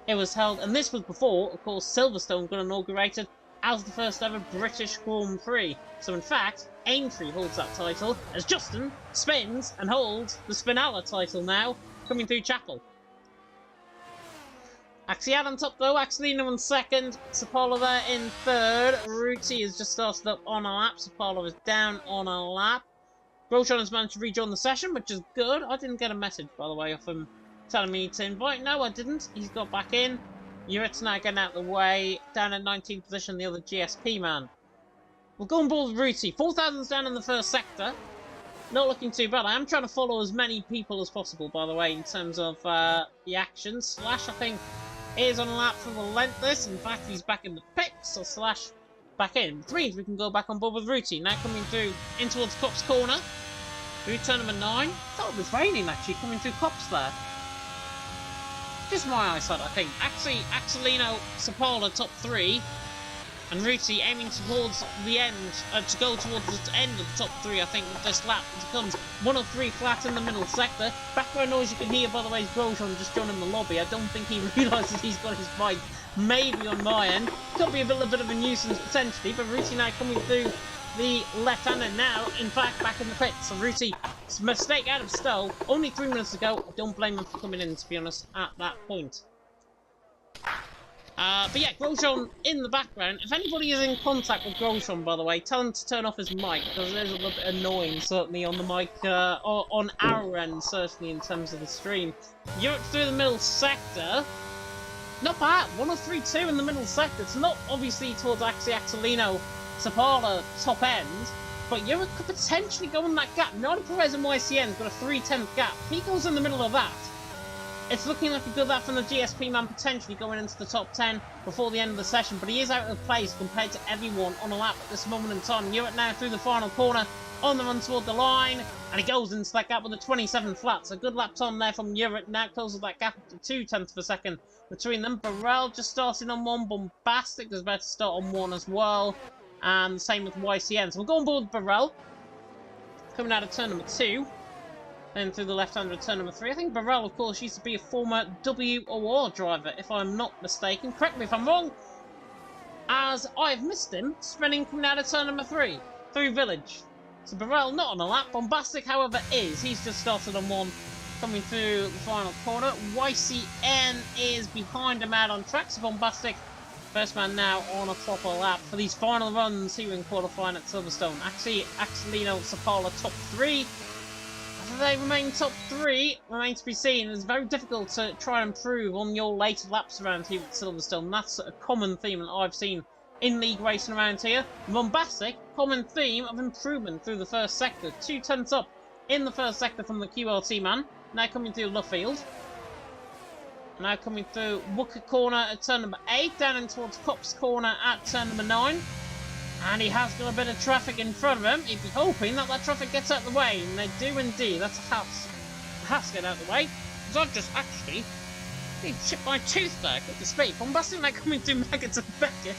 It was held, and this was before, of course, Silverstone got inaugurated as the first ever British Grand Prix. So in fact, Aintree holds that title, as Justin spins and holds the Spinella title now, coming through Chapel. Axie out on top though, Axelino in second, Sapala there in 3rd, Ruti has just started up on a lap, Sapala is down on a lap. Grosjean has managed to rejoin the session, which is good. I didn't get a message, by the way, off him telling me to invite. No, I didn't. He's got back in. Yurit's now getting out of the way. Down in 19th position, the other GSP man. We'll go on board with Ruti. 4,000's down in the first sector. Not looking too bad. I am trying to follow as many people as possible, by the way, in terms of the action. Slash, I think, is on a lap for Relentless. In fact, he's back in the pits, so Slash back in. Which means we can go back on board with Ruti. Now coming through in towards Copse Corner. Through turn number 9. I thought it was raining, actually, coming through Copse there. Just my eyesight, I think. Axelino, Sapala, top 3. And Ruti aiming towards the end, to go towards the end of the top 3, I think, with this lap. It becomes 103 flat in the middle sector. Background noise you can hear, by the way, is Grosjean just joining the lobby. I don't think he realises he's got his mic maybe on my end. Could be a little bit of a nuisance, potentially, but Ruti now coming through the left-hander now, in fact, back in the pits. So Ruti, mistake out of Stowe, only 3 minutes to go. I don't blame him for coming in, to be honest, at that point. But yeah, Grosjean in the background. If anybody is in contact with Grosjean, by the way, tell him to turn off his mic, because it is a little bit annoying, certainly, on the mic, on our end, certainly, in terms of the stream. Europe through the middle sector. Not bad, 103.2 in the middle sector. It's not obviously towards Axelino, Sapala top end, but Europe could potentially go in that gap. Nardi Perez and YCN's got a 3/10 gap. If he goes in the middle of that, it's looking like a good lap from the GSP man, potentially going into the top 10 before the end of the session, but he is out of place compared to everyone on a lap at this moment in time. Europe now through the final corner, on the run toward the line, and he goes into that gap with a 27 flat. So good lap time there from Europe. Now closes that gap up to 0.2 of a second between them. Burrell just starting on one. Bombastic is about to start on one as well. And the same with YCN. So we'll go on board with Burrell. Coming out of turn number 2. Then through the left-hander turn number 3. I think Burrell, of course, used to be a former WOR driver, if I'm not mistaken. Correct me if I'm wrong, as I've missed him spinning coming out of turn number 3 through Village. So Burrell not on a lap. Bombastic, however, is. He's just started on one coming through the final corner. YCN is behind him out on track. So Bombastic, first man now on a proper lap for these final runs here in qualifying at Silverstone. Actually, Axelino, Sapala top 3. Whether they remain top 3 remains to be seen. It's very difficult to try and improve on your later laps around here at Silverstone. That's a common theme that I've seen in league racing around here. Bombastic, common theme of improvement through the first sector. 0.2 up in the first sector from the QLT man. Now coming through Luffield. Now coming through Wooker Corner at turn number 8. Down in towards Cops Corner at turn number 9. And he has got a bit of traffic in front of him. He'd be hoping that that traffic gets out of the way. And they do indeed. That's a house. It has to get out of the way. Because I've just actually chipped my tooth back at the speed. Bombastic now coming through Maggots and Beckett.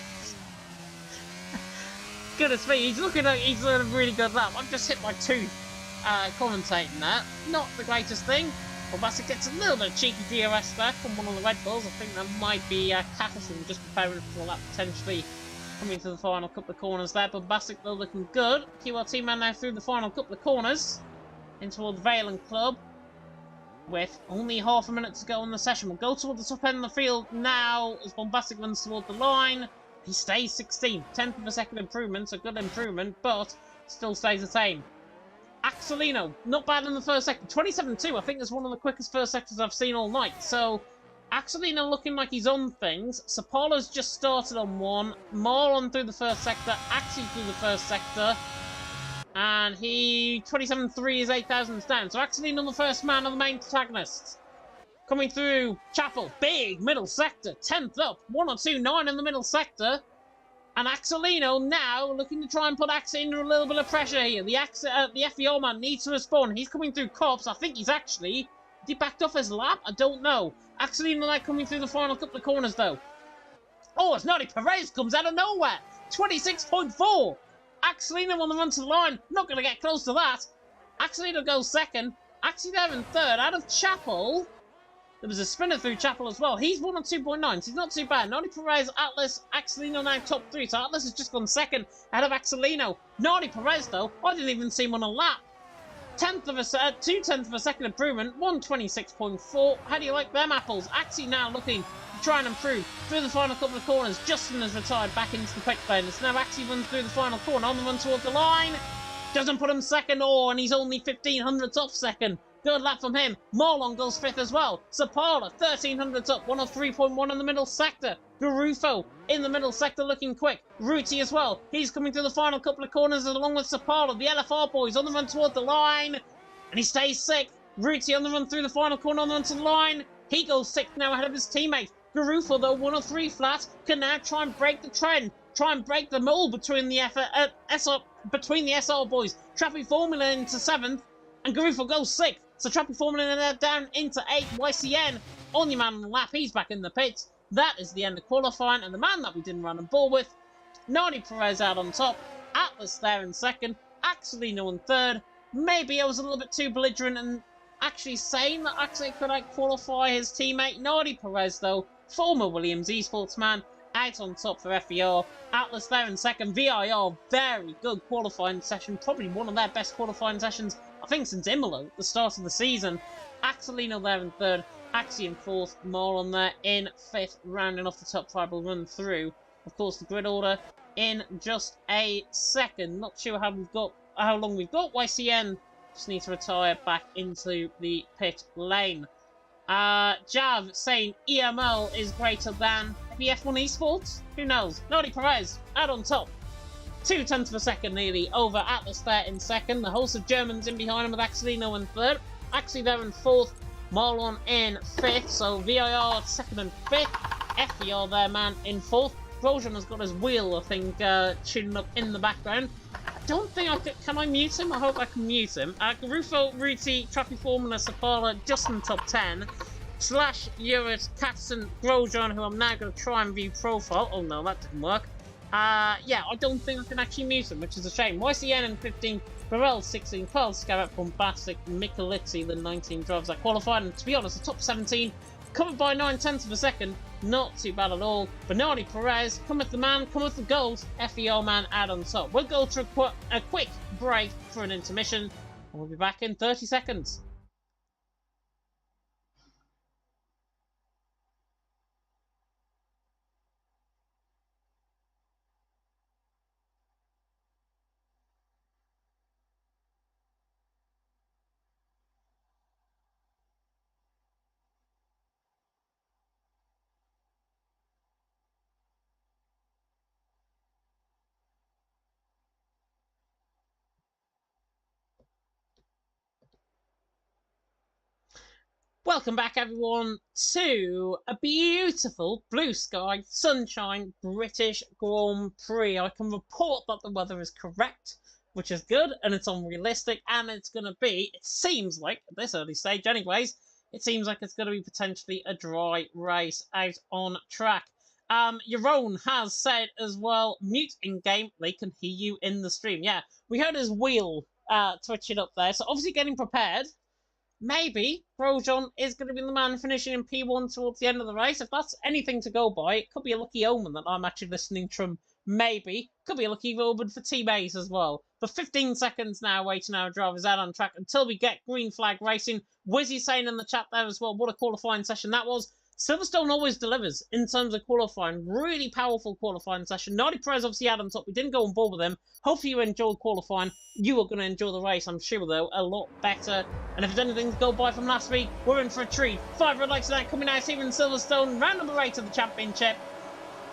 Goodness me, he's looking at a really good lap. I've just hit my tooth commentating that. Not the greatest thing. Bombastic gets a little bit of cheeky DRS there from one of the Red Bulls. I think that might be Catterson just preparing for the lap potentially coming to the final couple of corners there. Bombastic though looking good. QLT man now through the final couple of corners in towards Vale and Club. With only half a minute to go in the session. We'll go toward the top end of the field now as Bombastic runs toward the line. He stays 16th, 10th of a second improvement, so good improvement, but still stays the same. Axelino, not bad in the first sector, 27.2, I think is one of the quickest first sectors I've seen all night, so Axelino looking like he's on things. Sapala's just started on one, Marlon through the first sector, Axie through the first sector, and he, 27.3 is 8 thousandths down, so Axelino the first man of the main protagonists. Coming through Chapel, big middle sector, 10th up, 102.9 in the middle sector. And Axelino now looking to try and put Axie under a little bit of pressure here. The FER man needs to respond. He's coming through Cops. I think he's actually, he backed off his lap? I don't know. Axelino now coming through the final couple of corners though. Oh, it's Nadi Perez comes out of nowhere. 26.4. Axelino on the run to the line. Not going to get close to that. Axelino goes second. Axie there in third. Out of Chapel. There was a spinner through Chapel as well. He's won on 2.9, so he's not too bad. Nadi Perez, Atlas, Axelino now top 3. So Atlas has just gone second ahead of Axelino. Nadi Perez, though, I didn't even see him on a lap. 2/10 of a second improvement, 126.4. How do you like them apples? Axie now looking to try and improve through the final couple of corners. Justin has retired back into the pit lane. It's now Axie runs through the final corner on the run towards the line. Doesn't put him second, and he's only 1,500ths off second. Good lap from him. Marlon goes 5th as well. Sapala, 1,300ths up, 103.1 in the middle sector. Garufo in the middle sector looking quick. Ruti as well. He's coming through the final couple of corners along with Sapala. The LFR boys on the run toward the line. And he stays 6th. Ruti on the run through the final corner on the run to the line. He goes 6th now ahead of his teammate. Garufo, though, 103 flat, can now try and break the trend. Try and break the mold between the SR boys. Trappy Formula into 7th. And Garufo goes 6th. So Trappy Formula down into 8th. YCN, only man on the lap. He's back in the pits. That is the end of qualifying. And the man that we didn't run and ball with, Nadi Perez out on top. Atlas there in 2nd. Axelino in 3rd. Maybe I was a little bit too belligerent and actually saying that Axel could qualify his teammate. Nadi Perez, though, former Williams Esports man, out on top for FER. Atlas there in 2nd. VIR, very good qualifying session. Probably one of their best qualifying sessions, I think, since Imola, the start of the season. Axelino there in 3rd. Axie in 4th. Marlon there in 5th. Rounding off the top 5 will run through. Of course, the grid order in just a second. Not sure how long we've got. YCN just needs to retire back into the pit lane. Jav saying EML is greater than the F1 Esports? Who knows? Nadi Perez out on top. 0.2 of a second nearly over Atlas there in 2nd. The host of Germans in behind him with Axelino in 3rd. Axie there in 4th. Marlon in 5th. So VIR 2nd and 5th. FER there, man, in 4th. Grosjean has got his wheel, I think, tuning up in the background. I don't think I can I mute him? I hope I can mute him. Garufo, Ruti, Trappy Formula, Sapala, Justin top 10. Slash, Eurus, Katzen, Grosjean, who I'm now going to try and view profile. Oh no, that didn't work. Yeah, I don't think I can actually mute him, which is a shame. YCN in 15, Burrell 16, Carl Scarrett, Bombastic, Michalizzi, the 19 drivers that qualified. And to be honest, the top 17, covered by 9/10 of a second, not too bad at all. Bernardi Perez, cometh the man, cometh the gold, FEO man out on top. We'll go to a quick break for an intermission, and we'll be back in 30 seconds. Welcome back, everyone, to a beautiful blue sky, sunshine, British Grand Prix. I can report that the weather is correct, which is good, and it's unrealistic, and it's going to be, it seems like, at this early stage anyways, it seems like it's going to be potentially a dry race out on track. Yaron has said as well, mute in-game, they can hear you in the stream. Yeah, we heard his wheel twitching up there, so obviously getting prepared. Maybe Grosjean is going to be the man finishing in P1 towards the end of the race. If that's anything to go by, it could be a lucky omen that I'm actually listening to him. Maybe. Could be a lucky omen for teammates as well. But 15 seconds now waiting our drivers out on track until we get green flag racing. Wizzy saying in the chat there as well, what a qualifying session that was. Silverstone always delivers in terms of qualifying. Really powerful qualifying session. Nardi Perez obviously had on top. We didn't go on board with him. Hopefully you enjoyed qualifying. You are going to enjoy the race, I'm sure, though, a lot better. And if there's anything to go by from last week, we're in for a treat. 5 red lights tonight coming out here in Silverstone. Round number 8 of the championship.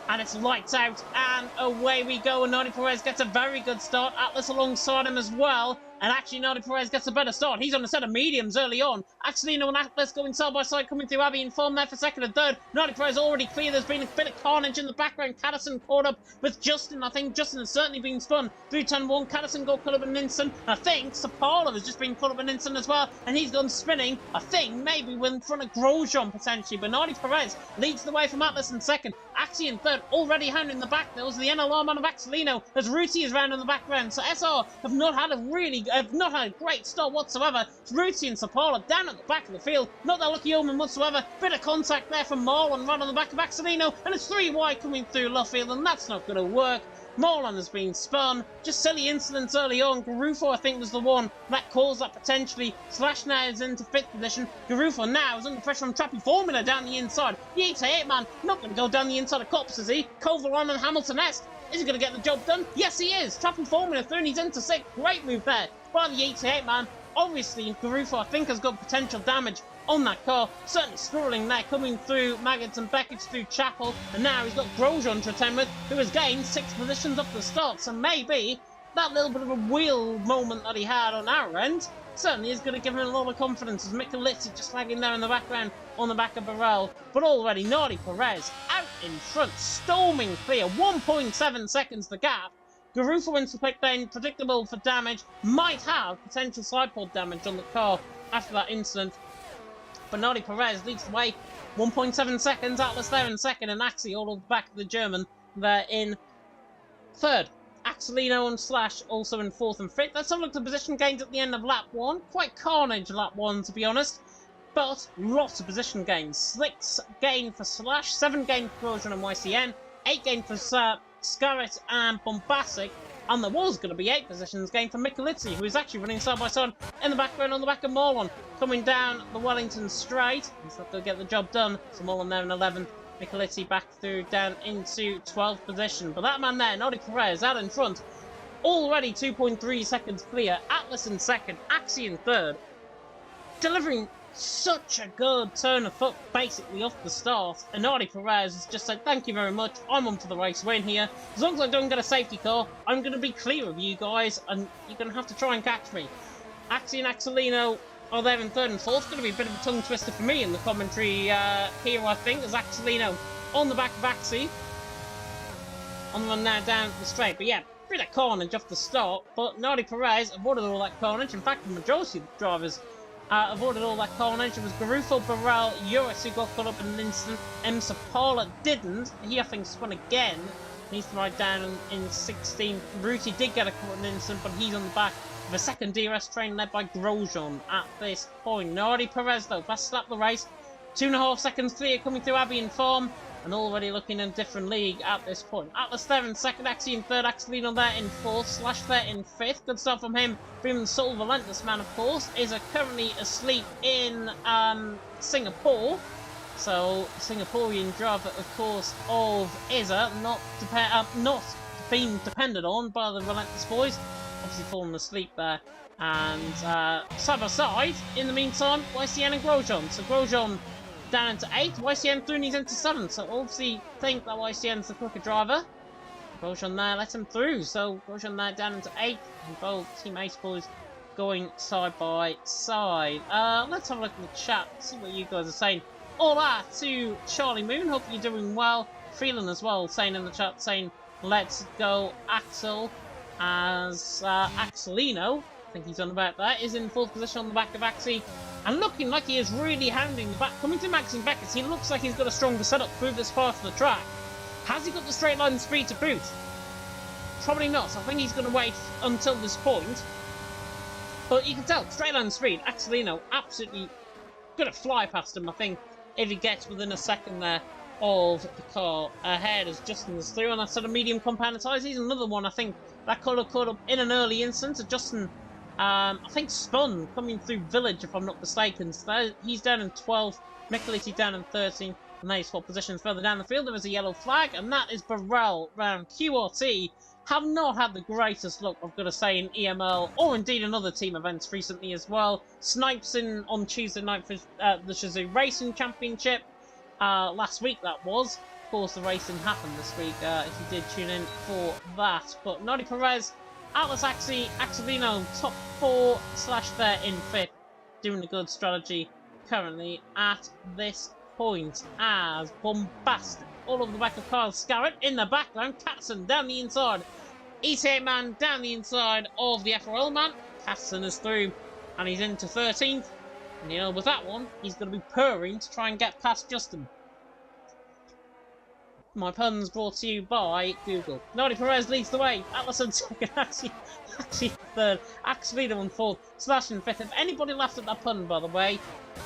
And it's lights out, and away we go. And Nardi Perez gets a very good start. Atlas alongside him as well. And actually, Nardi Perez gets a better start. He's on a set of mediums early on. Actually, and Atlas going side by side, coming through Abbey in form there for second and third. Nardi Perez already clear. There's been a bit of carnage in the background. Caddison caught up with Justin. I think Justin has certainly been spun through turn 1. Caddison got caught up in instant. I think Sapala has just been caught up in instant as well. And he's gone spinning. I think maybe we're in front of Grosjean potentially. But Nardi Perez leads the way from Atlas in second. Axie in third. Already hounding the back. There was the NLR man of Axelino as Ruti is round in the background. So SR have not had a great start whatsoever. It's Ruti and Sapala down at the back of the field. Not that lucky omen whatsoever. Bit of contact there from Marlon right on the back of Axelino. And it's 3 wide coming through Luffield, and that's not going to work. Marlon has been spun. Just silly incidents early on. Garufo, I think, was the one that caused that potentially. Slash now is into 5th position. Garufo now is under pressure from Trappy Formula down the inside. The 8 man not going to go down the inside of Cops, is he? Kovalon and Hamilton-esque. Is he going to get the job done? Yes, he is. Trappy Formula through and he's into 6th. Great move there by the 88 man. Obviously, Garufo, I think, has got potential damage on that car. Certainly scrolling there, coming through Maggots and Beckett through Chapel. And now he's got Grosjean to attend with, who has gained 6 positions off the start. So maybe that little bit of a wheel moment that he had on our end certainly is going to give him a lot of confidence, as Michalizzi just lagging there in the background on the back of Burrell. But already Nardi Perez out in front, storming clear. 1.7 seconds the gap. Garufo into the pit lane, predictable for damage. Might have potential side pod damage on the car after that incident. But Nardi Perez leads the way. 1.7 seconds. Atlas there in second, and Axie all on the back of the German there in third. Axelino and Slash also in 4th and 5th. Let's have a look at the position gains at the end of lap 1. Quite carnage lap 1, to be honest. But lots of position gains. 6 gain for Slash, 7 gain for Grosjean and YCN, 8 gain for Scarrett and Bombastic. And there was going to be 8 positions gained for Michalizzi, who is actually running side by side in the background on the back of Marlon. Coming down the Wellington straight. He's not going to get the job done. So Marlon there in 11th. Michalizzi back through down into 12th position. But that man there, Nardi Perez, out in front. Already 2.3 seconds clear. Atlas in second. Axie in third. Delivering such a good turn of foot basically off the start, and Nardi Perez has just said thank you very much, I'm on for the race win here. As long as I don't get a safety car, I'm going to be clear of you guys, and you're going to have to try and catch me. Axie and Axelino are there in third and fourth. Going to be a bit of a tongue twister for me in the commentary here, I think, as Axelino on the back of Axie. on the run now down the straight. But yeah, bit of carnage off the start, but Nardi Perez avoided all that carnage. In fact, the majority of the drivers avoided all that carnage. It was Garufo, Burrell, Uris who got caught up in an instant. M. Sapala didn't. He, I think, spun again. He's right down in 16th. Ruti did get a caught in an instant, but he's on the back of a second DRS train led by Grosjean at this point. Nardi Perez, though, fast lap the race. 2.5 seconds clear coming through Abbey and Farm, and already looking in a different league at this point. Atlas there in second, Axie in third, Axelino there in fourth, Slash there in fifth. Good start from him. Freeman Soul, relentless man, of course, is currently asleep in Singapore. So, Singaporean driver, of course, of Izza, not being depended on by the relentless boys. Obviously fallen asleep there. And side by side, in the meantime, YCN and Grosjean. So Grosjean down into 8th, YCN through and he's into 7th. So obviously think that YCN's the quicker driver. Grosjean there let him through. So Grosjean there down into 8th. And both Team Ace boys going side by side. Let's have a look at the chat, see what you guys are saying. All that to Charlie Moon, hope you're doing well. Freeland as well, saying in the chat, saying let's go Axel, as Axelino, I think he's on about that, is in 4th position on the back of Axie, and looking like he is really hounding the back. Coming to Max and Beckett, he looks like he's got a stronger setup through this part of the track. Has he got the straight line speed to boot? Probably not, so I think he's going to wait until this point. But you can tell, straight line speed, Axelino absolutely going to fly past him, I think, if he gets within a second there of the car ahead as Justin is through on that sort of medium compounded tyres. He's another one, I think, that could have caught up in an early instance. Justin, I think, spun coming through Village, if I'm not mistaken. So he's down in 12th, Michelitti down in 13th, and they swap positions further down the field. There is a yellow flag, and that is Burrell round. QRT have not had the greatest luck, I've got to say, in EML, or indeed in other team events recently as well. Snipes in on Tuesday night for the Shazoo Racing Championship. Last week that was. Of course, the racing happened this week, if you did tune in for that. But Nardi Perez, Atlas Axie, Axelino, top 4, Slash there in 5th, doing a good strategy currently at this point, as Bombastic all over the back of Kyle Scarrett in the background. Katzen down the inside, ETA man down the inside of the FRL man. Katzen is through and he's into 13th. And you know, with that one, he's going to be purring to try and get past Justin. My pun's brought to you by Google. Nardi Perez leads the way. Atlas on second, actually third. Axelino on 4th, Slash in 5th. If anybody laughed at that pun, by the way,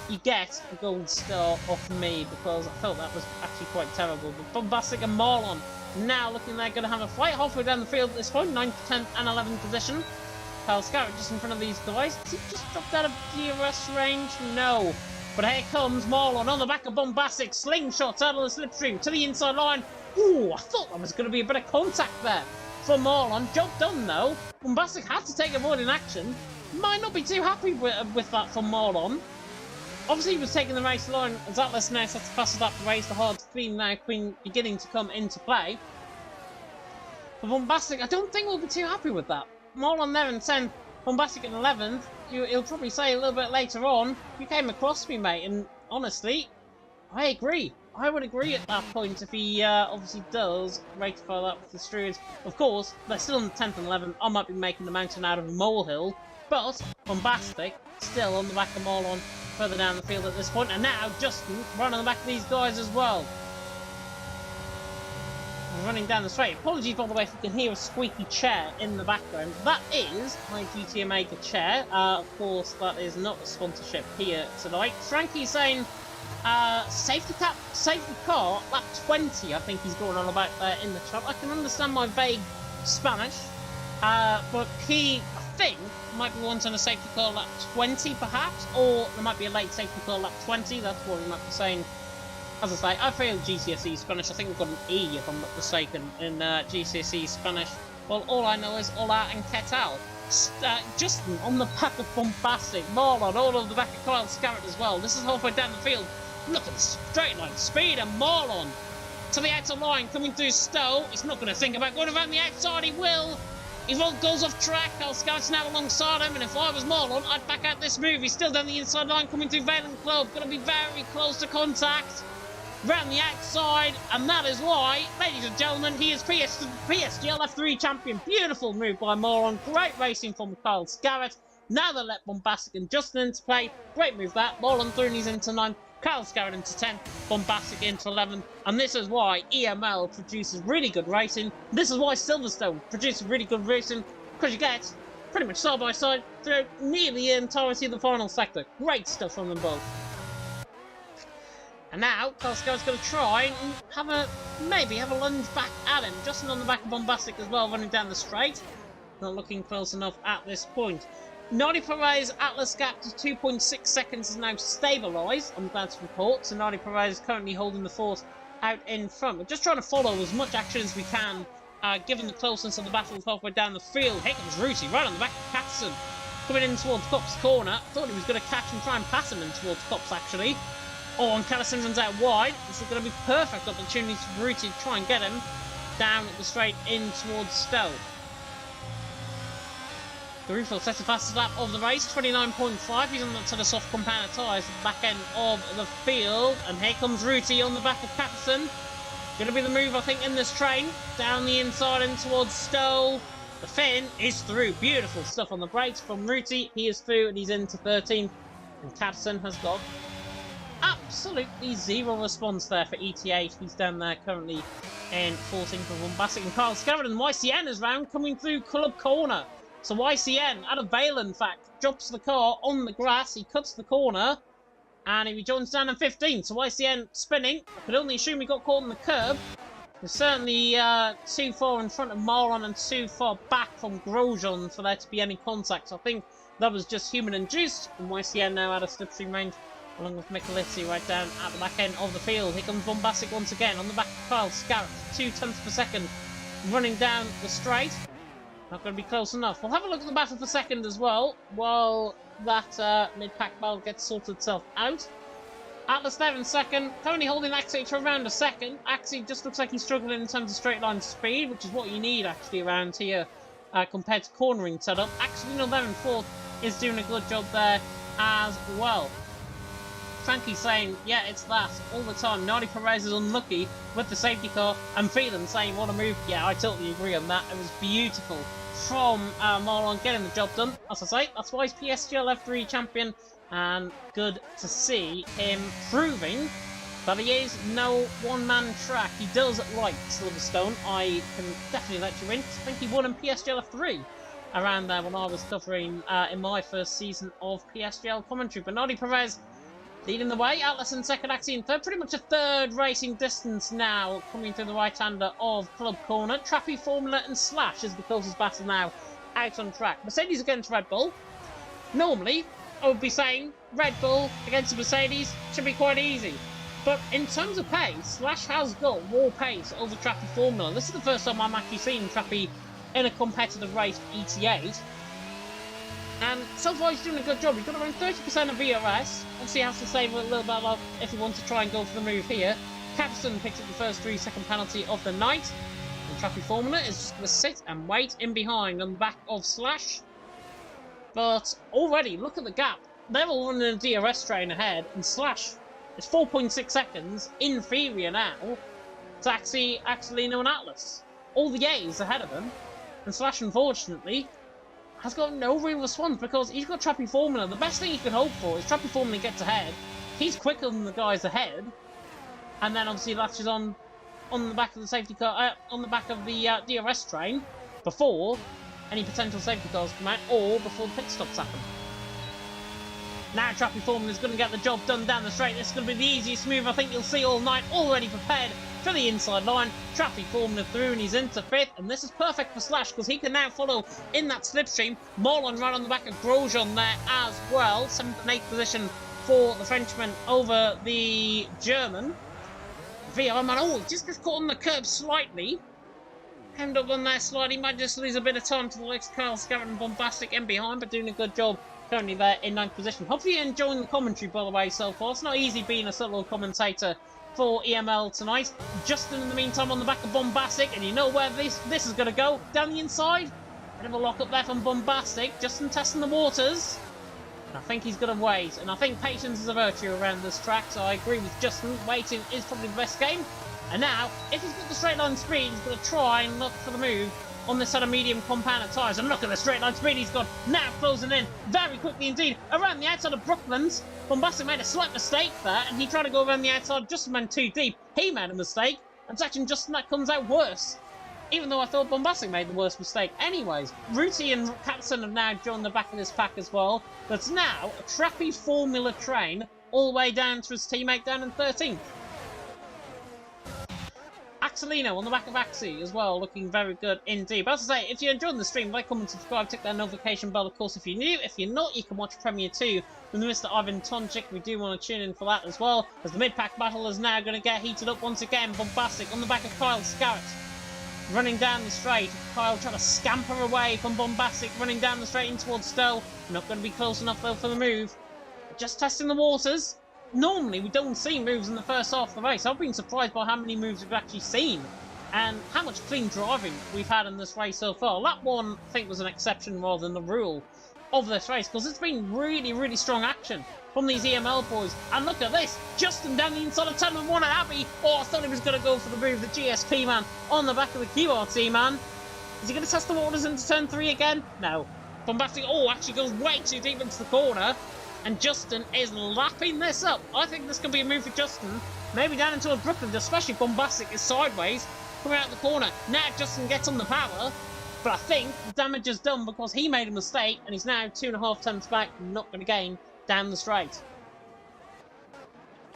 you get a gold star off me, because I felt that was actually quite terrible. But Bombastic and Marlon now looking they're going to have a fight halfway down the field at this point. 9th, 10th and 11th position. Kyle Scarrett just in front of these guys. Has he just dropped out of DRS range? No. But here comes Marlon on the back of Bombastic. Slingshot out of the slipstream to the inside line. Ooh, I thought that was going to be a bit of contact there for Marlon. Job done though. Bombastic had to take avoiding action. Might not be too happy with that for Marlon. Obviously he was taking the race line as Atlas now sets the fastest lap to race. The hard clean now beginning to come into play. For Bombastic, I don't think we'll be too happy with that. Marlon there in 10th, Bombastic in 11th. He'll probably say a little bit later on, you came across me, mate, and honestly, I agree. I would agree at that point if he obviously does rectify that with the Struids. Of course, they're still in 10th and 11th. I might be making the mountain out of a molehill, but Bombastic still on the back of Marlon further down the field at this point. And now Justin running on the back of these guys as well. Running down the straight. Apologies, by the way, if you can hear a squeaky chair in the background. That is my GTA Maker chair. Of course, that is not a sponsorship here tonight. Frankie saying, safety car, lap 20, I think he's going on about there in the chat. I can understand my vague Spanish, but he, I think, might be wanting a safety car lap 20, perhaps, or there might be a late safety car lap 20. That's what he might be saying. As I say, I failed GCSE Spanish. I think we've got an E, if I'm not mistaken, in GCSE Spanish. Well, all I know is hola and que tal. Justin on the back of Bombastic. Marlon all over the back of Kyle Scarrett as well. This is halfway down the field. Look at the straight line speed, and Marlon to the outer line coming through Stowe. He's not going to think about going around the outside. He will. He goes off track. Kyle Scarrett's now alongside him, and if I was Marlon, I'd back out this move. He's still down the inside line coming through Valen Club. Going to be very close to contact. round the outside, and that is why, ladies and gentlemen, he is PSGL F3 champion. Beautiful move by Moron. Great racing from Carl Scarrett. Now they let Bombastic and Justin into play. Great move that. Moron Throonies into 9th. Carl Scarrett into 10th. Bombastic into 11th. And this is why EML produces really good racing. This is why Silverstone produces really good racing. Because you get pretty much side by side through nearly the entirety of the final sector. Great stuff from them both. And now, Carl Scarrett's going to try and maybe have a lunge back at him. Justin on the back of Bombastic as well, running down the straight. Not looking close enough at this point. Nadi Perez Atlas gap to 2.6 seconds is now stabilised, I'm glad to report. So Nadi Perez is currently holding the fort out in front. We're just trying to follow as much action as we can, given the closeness of the battle halfway down the field. Here comes Ruti, right on the back of Patterson. Coming in towards Kopp's corner. Thought he was going to catch and try and pass him in towards Kopp's, actually. Oh, and Callison runs out wide. This is going to be perfect opportunity for Ruti to try and get him down the straight in towards Stowe. Garufo sets the fastest lap of the race, 29.5. He's on to the soft compound tyres at the back end of the field. And here comes Ruti on the back of Patterson. Going to be the move, I think, in this train. Down the inside and towards Stowe. The Finn is through. Beautiful stuff on the brakes from Ruti. He is through and he's into 13th. And Patterson has got absolutely zero response there for ETH. He's down there currently in 14th for Bombastic. And Carl Scarrett and YCN is round coming through Club Corner. So YCN, out of bail in fact, drops the car on the grass. He cuts the corner and he rejoins down in 15th. So YCN spinning. I could only assume he got caught on the curb. He's certainly too far in front of Moron and too far back from Grosjean for there to be any contact. So I think that was just human induced. And YCN now out of slipstream range, along with Michelizzi right down at the back end of the field. Here comes Bombastic once again on the back of Carl Scarrett, 0.2 per second, running down the straight. Not going to be close enough. We'll have a look at the battle for second as well, while that mid-pack battle gets sorted itself out. Atlas there in second, currently holding Axie to around a second. Axie just looks like he's struggling in terms of straight line speed, which is what you need actually around here compared to cornering setup. Axie there in fourth is doing a good job there as well. Frankie saying, yeah, it's that all the time. Nadi Perez is unlucky with the safety car, and Phelan saying, what a move. Yeah, I totally agree on that. It was beautiful from Marlon getting the job done. As I say, that's why he's PSGL F3 champion, and good to see him proving that he is no one-man track. He does like Silverstone. I can definitely let you in. I think he won in PSGL F3 around there when I was covering in my first season of PSGL commentary. But Nadi Perez leading the way, Atlas in second, Axie in third. Pretty much a third racing distance now, coming through the right-hander of Club Corner. Trappy, Formula and Slash is the closest battle now out on track. Mercedes against Red Bull. Normally, I would be saying Red Bull against Mercedes should be quite easy. But in terms of pace, Slash has got more pace over Trappy Formula. This is the first time I'm actually seeing Trappy in a competitive race for ET8. And so far he's doing a good job. He's got around 30% of VRS. Obviously he has to save a little bit off if he wants to try and go for the move here. Capstan picks up the first 3-second penalty of the night. And Trappy Formula is just going to sit and wait in behind on the back of Slash. But already, look at the gap. They're all running a DRS train ahead, and Slash is 4.6 seconds inferior now to Axelino and Atlas. All the A's ahead of him, and Slash, unfortunately, has got no real response because he's got Trappy Formula. The best thing he can hope for is Trappy Formula gets ahead. He's quicker than the guys ahead, and then obviously latches on the back of the safety car, on the back of the DRS train before any potential safety cars come out, or before the pit stops happen. Now Trappy Formula is going to get the job done down the straight. This is going to be the easiest move I think you'll see all night. Already prepared for the inside line. Trappy Formula through and he's into fifth. And this is perfect for Slash because he can now follow in that slipstream. Marlon right on the back of Grosjean there as well. 7th and 8th position for the Frenchman over the German. VR man, oh, just gets caught on the curb slightly. Hemmed up on there slightly. Might just lose a bit of time to the likes of Carl Scarrett and Bombastic in behind, but doing a good job. Currently there in 9th position. Hopefully you're enjoying the commentary, by the way, so far. It's not easy being a solo commentator for EML tonight. Justin, in the meantime, on the back of Bombastic, and you know where this is going to go. Down the inside. Bit of a lock up there from Bombastic. Justin testing the waters. I think he's going to wait, and I think patience is a virtue around this track, so I agree with Justin. Waiting is probably the best game. And now, if he's got the straight line speed, he's going to try and look for the move on this set of medium compounded tyres. And look at the straight line speed he's got now closing in very quickly indeed around the outside of Brooklands. Bombastic made a slight mistake there, and he tried to go around the outside. Justin went too deep. He made a mistake, and it's actually Justin that comes out worse. Even though I thought Bombastic made the worst mistake. Anyways, Ruti and Capson have now joined the back of this pack as well. That's now a Trappy Formula train all the way down to his teammate down in 13th. Axelino on the back of Axie as well, looking very good indeed. But as I say, if you're enjoying the stream, like, comment, subscribe, tick that notification bell, of course, if you're new. If you're not, you can watch Premier 2 with Mr. Ivan Tonchik. We do want to tune in for that as well, as the mid-pack battle is now going to get heated up once again. Bombastic on the back of Kyle Scarrett, running down the straight. Kyle trying to scamper away from Bombastic, running down the straight in towards Stowe. Not going to be close enough, though, for the move. Just testing the waters. Normally, we don't see moves in the first half of the race. I've been surprised by how many moves we've actually seen and how much clean driving we've had in this race so far. That one, I think, was an exception rather than the rule of this race, because it's been really, really strong action from these EML boys. And look at this, Justin down the inside of turn 1 at Abbey. Oh, I thought he was going to go for the move, the GSP man on the back of the QRT man. Is he going to test the waters into turn 3 again? No. Bombastic, oh, actually goes way too deep into the corner. And Justin is lapping this up. I think this could be a move for Justin. Maybe down into Brooklyn, especially Bombastic is sideways, coming out the corner. Now Justin gets on the power, but I think the damage is done because he made a mistake, and he's now 2.5 tenths back, not going to gain down the straight.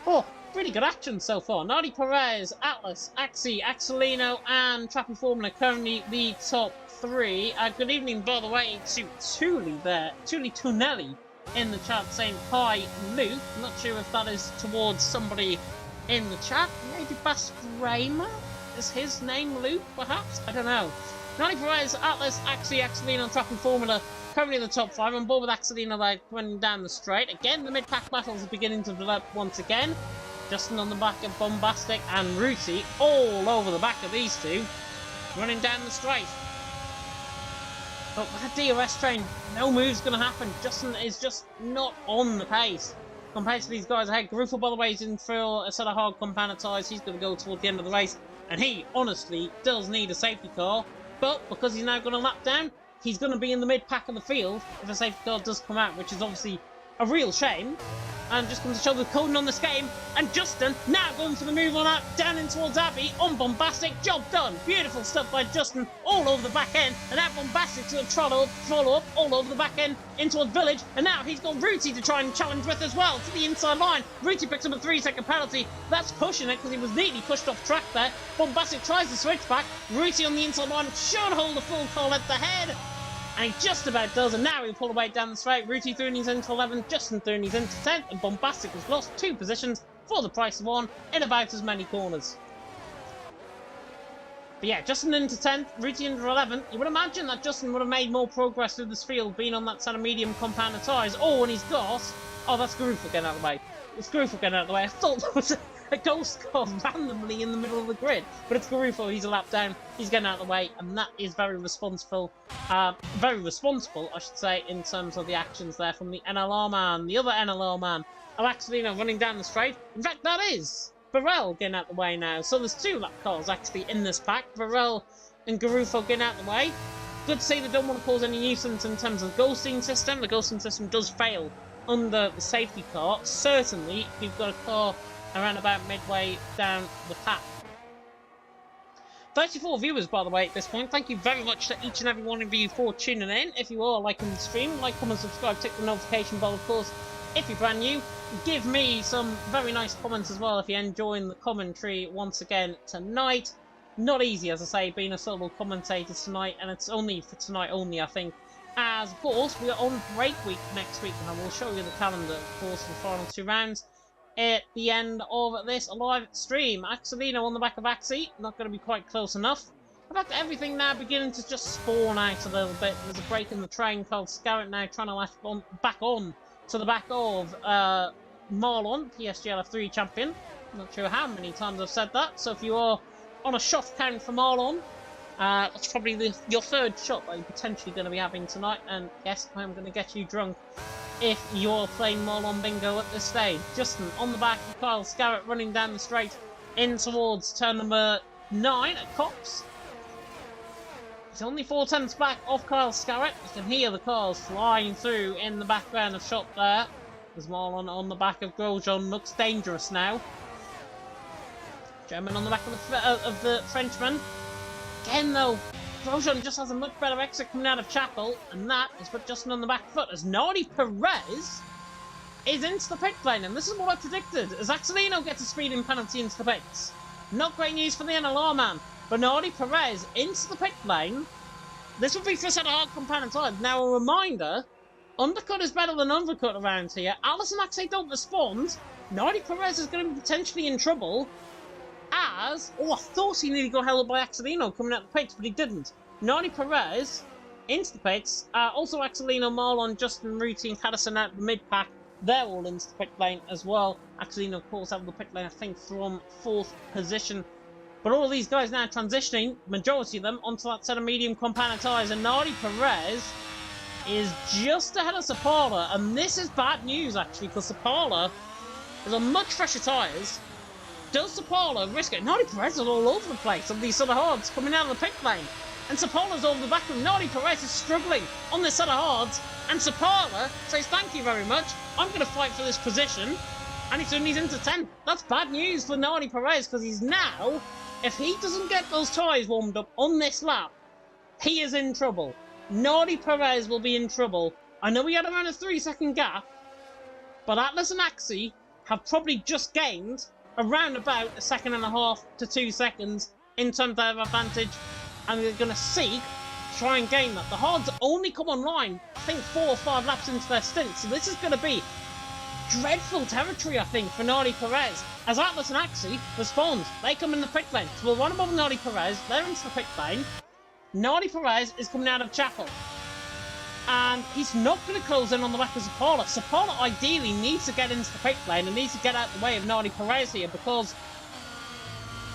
Oh, really good action so far. Nardi Perez, Atlas, Axie, Axelino, and Trappy Formula currently the top 3. Good evening, by the way, to Thule there, Thule Tunelli in the chat saying hi Luke. I'm not sure if that is towards somebody in the chat. Maybe Bass Raymer? Is his name Luke, perhaps? I don't know. Nani Perez, Atlas, Axie, Axelino, Trappy Formula currently in the top 5. On board with Axelino there running down the straight. Again, the mid-pack battles are beginning to develop once again. Justin on the back of Bombastic and Ruti all over the back of these two, running down the straight. But with that DRS train, no move's going to happen. Justin is just not on the pace compared to these guys ahead. Garufo, by the way, is in for a set of hard compounded tyres. He's going to go toward the end of the race. And he, honestly, does need a safety car. But because he's now going to lap down, he's going to be in the mid-pack of the field if a safety car does come out, which is obviously a real shame. And just comes to show the coding on this game. And Justin now going for the move on that, down in towards Abbey on Bombastic. Job done. Beautiful stuff by Justin all over the back end. And now Bombastic to follow up all over the back end in towards Village. And now he's got Ruti to try and challenge with as well to the inside line. Ruti picks up a 3-second penalty. That's pushing it because he was neatly pushed off track there. Bombastic tries to switch back. Ruti on the inside line should hold the full call at the head. And he just about does, and now he'll pull away down the straight. Ruti Thurney's into 11, Justin Thurney's into 10th, and Bombastic has lost 2 positions for the price of 1 in about as many corners. But yeah, Justin into 10th, Ruti into 11th. You would imagine that Justin would have made more progress through this field being on that set of medium compounded tyres. Oh, and he's got... Oh, that's Garufo getting out of the way. It's Garufo getting out of the way. I thought there was a ghost car randomly in the middle of the grid. But it's Garufo, he's a lap down, he's getting out of the way, and that is very responsible, I should say, in terms of the actions there from the NLR man, the other NLR man, Axelino running down the straight. In fact, that is Burrell getting out of the way now. So there's 2 lap cars actually in this pack, Burrell and Garufo getting out of the way. Good to see they don't want to cause any nuisance in terms of the ghosting system. The ghosting system does fail under the safety car. Certainly, we've got a car around about midway down the path. 34 viewers, by the way, at this point. Thank you very much to each and every one of you for tuning in. If you are liking the stream, like, comment, subscribe, tick the notification bell, of course. If you're brand new, give me some very nice comments as well if you're enjoying the commentary once again tonight. Not easy, as I say, being a solo commentator tonight, and it's only for tonight only, I think. As, of course, we are on break week next week, and I will show you the calendar, of course, for the final 2 rounds at the end of this live stream. Axelino on the back of Axie, not going to be quite close enough. In fact, everything now beginning to just spawn out a little bit. There's a break in the train. Called Scarrett now trying to latch on, back on to the back of Marlon, PSG LF3 champion. I'm not sure how many times I've said that. So if you are on a shot count for Marlon, that's probably your 3rd shot that you're potentially going to be having tonight. And yes, I'm going to get you drunk if you're playing Marlon Bingo at this stage. Justin on the back of Kyle Scarrett running down the straight in towards turn number 9 at Cops. He's only 4 tenths back off Kyle Scarrett. You can hear the cars flying through in the background of shot there. There's Marlon on the back of Grosjean, looks dangerous now. German on the back of the Frenchman. Again though, Grosjean just has a much better exit coming out of Chapel, and that is put Justin on the back foot as Nardi Perez is into the pit lane, and this is what I predicted, as Axelino gets a speeding penalty into the pits. Not great news for the NLR man, but Nardi Perez into the pit lane. This would be for a set of hard compound tyres. Now a reminder, undercut is better than undercut around here. Alice and Axel don't respond. Nardi Perez is going to be potentially in trouble. As, I thought he nearly got held up by Axelino coming out the pits, but he didn't. Nardi Perez into the pits. Also Axelino, Marlon, Justin, Ruti and Caddison out the mid-pack. They're all into the pit lane as well. Axelino, of course, out of the pit lane, I think, from 4th position. But all of these guys now transitioning, majority of them, onto that set of medium compound tyres. And Nardi Perez is just ahead of Sapala. And this is bad news, actually, because Sapala is on much fresher tyres. Does Sapala risk it? Nardi Perez is all over the place on these sort of hards coming out of the pit lane. And Sapala's over the back of him. Nardi Perez is struggling on this set of hards. And Sapala says, thank you very much. I'm going to fight for this position. And he's into 10th. That's bad news for Nardi Perez, because he's now, if he doesn't get those tyres warmed up on this lap, he is in trouble. Nardi Perez will be in trouble. I know he had around a 3-second gap, but Atlas and Axie have probably just gained around about 1.5 seconds to 2 seconds in terms of their advantage, and they're going to seek to try and gain that. The hards only come online, I think, 4 or 5 laps into their stint, so this is going to be dreadful territory, I think, for Nardi Perez. As Atlas and Axie respond, they come in the pit lane. So we'll run above Nardi Perez, they're into the pit lane. Nardi Perez is coming out of Chapel. And he's not going to close in on the back of Sapala. Sapala ideally needs to get into the pit lane and needs to get out the way of Nardi Perez here, because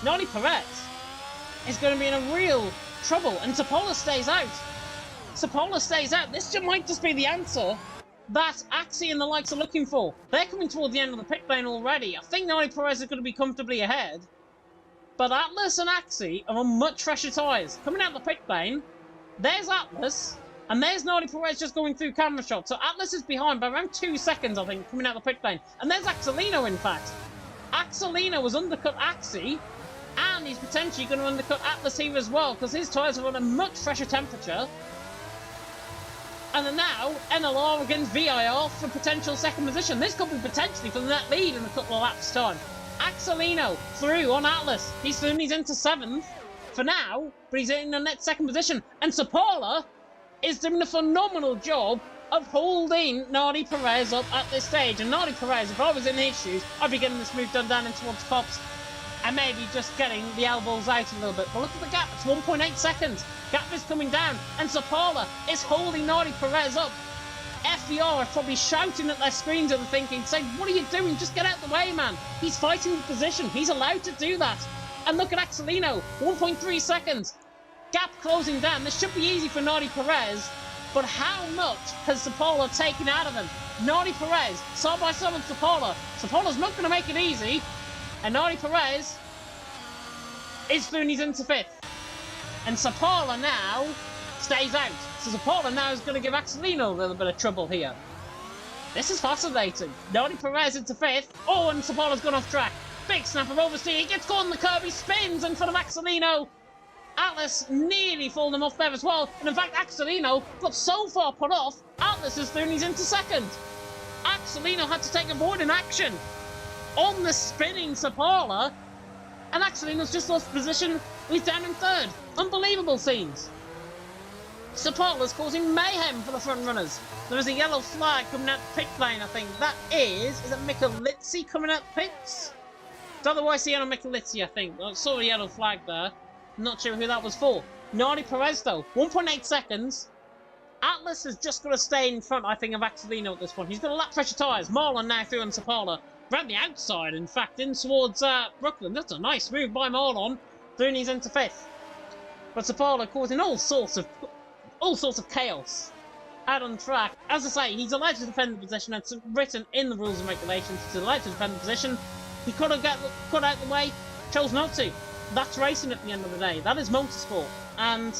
Nardi Perez is going to be in a real trouble, and Sapala stays out. Sapala stays out. This might just be the answer that Axie and the likes are looking for. They're coming toward the end of the pit lane already. I think Nardi Perez is going to be comfortably ahead. But Atlas and Axie are on much fresher tyres. Coming out the pit lane, there's Atlas. And there's Nardi Perez just going through camera shots. So Atlas is behind by around 2 seconds, I think, coming out the pit lane. And there's Axelino, in fact. Axelino has undercut Axie, and he's potentially going to undercut Atlas here as well, because his tyres are on a much fresher temperature. And then now, NLR against VIR for potential second position. This could be potentially for the net lead in a couple of laps' time. Axelino through on Atlas. He's into 7th for now, but he's in the net second position. And Sapala is doing a phenomenal job of holding Nardi Perez up at this stage. And Nardi Perez, if I was in his shoes, I'd be getting this move done down in towards Cops and maybe just getting the elbows out a little bit. But look at the gap, it's 1.8 seconds. Gap is coming down, and Sapala is holding Nardi Perez up. FVR are probably shouting at their screens and thinking, saying, what are you doing? Just get out the way, man. He's fighting the position. He's allowed to do that. And look at Axelino, 1.3 seconds. Gap closing down. This should be easy for Nardi Perez, but how much has Sapala taken out of him? Nardi Perez, side by side with Sapala. Sapala's not going to make it easy, and Nardi Perez is through and he's into 5th. And Sapala now stays out. So Sapala now is going to give Axelino a little bit of trouble here. This is fascinating. Nardi Perez into 5th. Oh, and Sapala's gone off track. Big snap of oversteer. He gets caught on the curb. He spins in front of Axelino. Atlas nearly pulled him off there as well. And in fact, Axelino got so far put off, Atlas is through and he's into 2nd. Axelino had to take a board in action on the spinning Sapala. And Axelino's just lost position. He's down in 3rd. Unbelievable scenes. Sapala's causing mayhem for the front runners. There is a yellow flag coming out the pit lane, I think. That is it Michalizzi coming out the pits? It's otherwise the yellow Michalizzi, I think. I saw a yellow flag there. Not sure who that was for. Nardi Perez, though. 1.8 seconds. Atlas has just got to stay in front, I think, of Axelino at this point. He's got a lap pressure tyres. Marlon now through on Sapala. Around the outside, in fact, in towards Brooklyn. That's a nice move by Marlon. Through and he's into 5th. But Sapala causing all sorts of chaos out on track. As I say, he's allowed to defend the position. It's written in the rules and regulations. He's allowed to defend the position. He could have got out the way, chose not to. That's racing at the end of the day. That is motorsport. And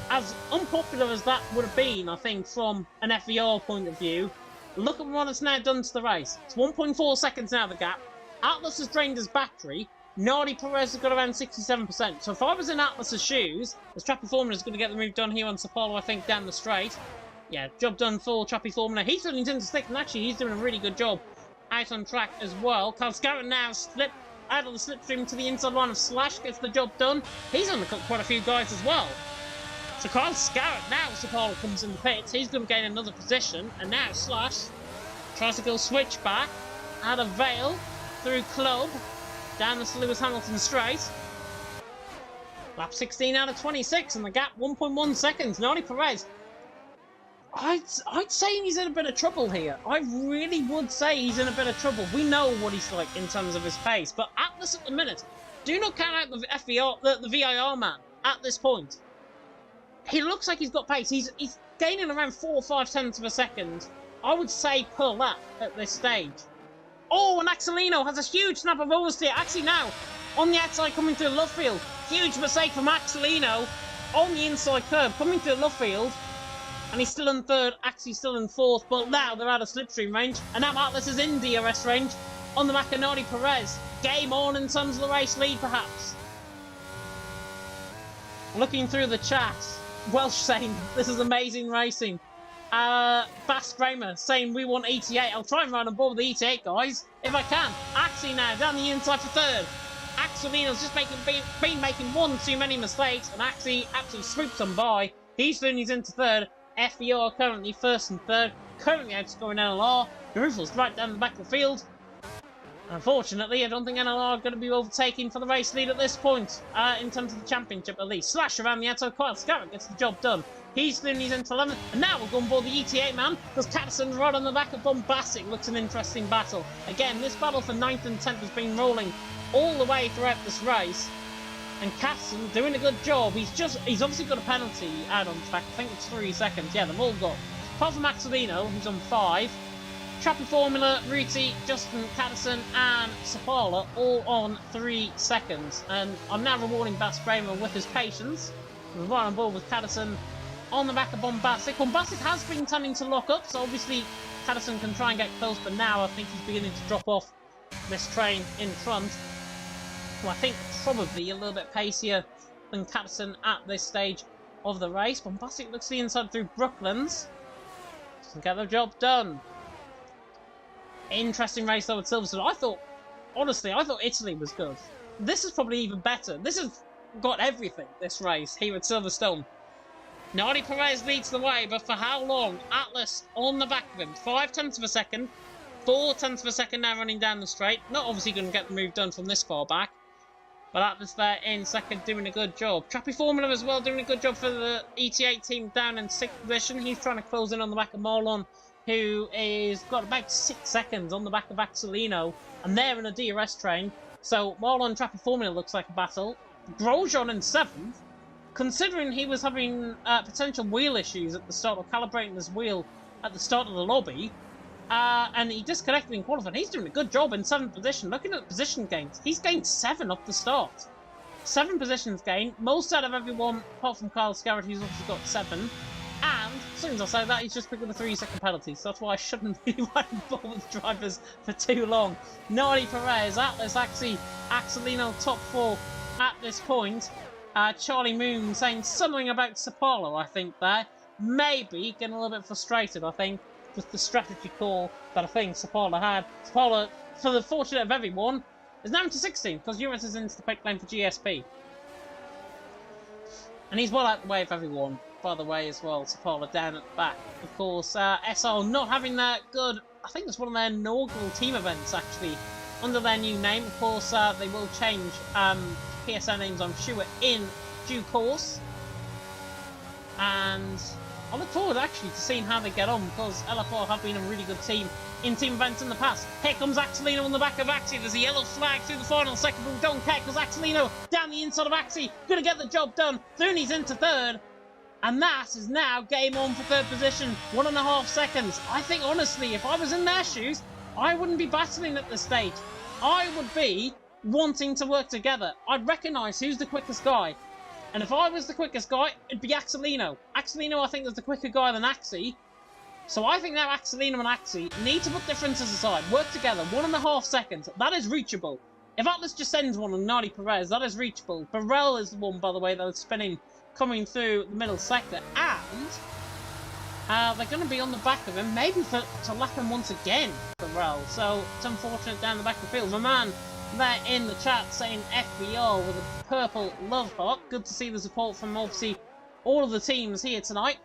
as unpopular as that would have been, I think, from an FVR point of view, look at what it's now done to the race. It's 1.4 seconds now, the gap. Atlas has drained his battery. Nardi Perez has got around 67%. So if I was in Atlas's shoes, as Trappy Formula is going to get the move done here on Sapolo, I think, down the straight. Yeah, job done for Trappy Formula. He's running into stick, and actually he's doing a really good job out on track as well. Carl Scarrett now slipped out of the slipstream to the inside line of Slash, gets the job done. He's undercut quite a few guys as well. So Carl Scarrett now, Sapolo comes in the pits. He's going to gain another position, and now Slash tries to go switch back out of Vale through Club down the Lewis Hamilton straight. Lap 16 out of 26, and the gap 1.1 seconds. Nardi Perez, I'd say he's in a bit of trouble here. I really would say he's in a bit of trouble. We know what he's like in terms of his pace, but Atlas at the minute, do not count out the FVR, the VIR man at this point. He looks like he's got pace. He's gaining around 4 or 5 tenths of a second. I would say per lap at this stage. Oh, and Axelino has a huge snap of oversteer. Actually now, on the outside coming through Love Field. Huge mistake from Axelino on the inside curve coming through Love Field. And he's still in third, actually still in fourth, but now they're out of slipstream range. And now Atlas is in DRS range on the Nardi Perez. Game on in terms of the race lead, perhaps. Looking through the chat, Welsh saying, this is amazing racing. Bass Kramer saying, we want ET8. I'll try and ride on board with the ET8, guys, if I can. Axie now, down the inside for third. Axelino's just been making one too many mistakes, and Axie absolutely swoops them by. He's doing his into third. FVR currently first and third, currently outscoring NLR. Jerusalem's right down the back of the field. Unfortunately, I don't think NLR are going to be overtaking for the race lead at this point, in terms of the championship at least. Slash around the outside, Kyle Scarrett gets the job done. He's doing his into 11th, and now we'll go on board the ET8 man, because Catterson right on the back of Bombastic. Looks an interesting battle. Again, this battle for 9th and 10th has been rolling all the way throughout this race. And Catterson doing a good job. He's obviously got a penalty out on track. I think it's 3 seconds. Yeah, they've all got. Apart from Axelino, who's on 5. Trappy Formula, Ruti, Justin, Catterson, and Sapala all on 3 seconds. And I'm now rewarding Bass Kramer with his patience. We're right on board with Catterson on the back of Bombastic. Bombastic has been tending to lock up, so obviously Catterson can try and get close, but now I think he's beginning to drop off this train in front. Well, I think probably a little bit pacier than Catterson at this stage of the race. Bombastic looks the inside through Brooklands. Doesn't get the job done. Interesting race though with Silverstone. Honestly, I thought Italy was good. This is probably even better. This has got everything, this race, here at Silverstone. Nardi Perez leads the way, but for how long? Atlas on the back of him. 5 tenths of a second. 4 tenths of a second now running down the straight. Not obviously going to get the move done from this far back. But Atlas there in second, doing a good job. Trappy Formula as well, doing a good job for the ET8 team down in 6th position. He's trying to close in on the back of Marlon, who is got about 6 seconds on the back of Axelino. And they're in a DRS train. So Marlon Trappy Formula looks like a battle. Grosjean in 7th. Considering he was having potential wheel issues at the start, or calibrating his wheel at the start of the lobby. And he disconnected in qualifying. He's doing a good job in 7th position. Looking at position gains, he's gained 7 off the start. 7 positions gained, most out of everyone apart from Kyle Scarrett, who's also got 7. And as soon as I say that, he's just picked up a 3-second penalty. So that's why I shouldn't be riding ball with drivers for too long. Nardi Perez, Atlas, Axelino, top 4 at this point. Charlie Moon saying something about Sapolo, I think there. Maybe getting a little bit frustrated, I think, with the strategy call that I think Sapala had. Sapala, for the fortune of everyone, is now into 16th because Juris is into the pit lane for GSP. And he's well out the way of everyone, by the way, as well. Sapala down at the back. Of course, SL not having that good, I think it's one of their inaugural team events, actually, under their new name. Of course, they will change PSN names, I'm sure, in due course. And I look forward, actually, to seeing how they get on, because LFR have been a really good team in team events in the past. Here comes Axelino on the back of Axie. There's a yellow flag through the final second, but we don't care, because Axelino down the inside of Axie, going to get the job done. Throoni's into third. And that is now game on for third position, 1.5 seconds. I think, honestly, if I was in their shoes, I wouldn't be battling at this stage. I would be wanting to work together. I'd recognise who's the quickest guy. And if I was the quickest guy, it'd be Axelino. Axelino, I think, is the quicker guy than Axie. So I think now Axelino and Axie need to put differences aside, work together, 1.5 seconds. That is reachable. If Atlas just sends one on Nardi Perez, that is reachable. Burrell is the one, by the way, that is spinning, coming through the middle sector. And they're going to be on the back of him, maybe to lap him once again, Burrell. So it's unfortunate down the back of the field. My man there in the chat saying FBR with a purple love heart. Good to see the support from, obviously, all of the teams here tonight.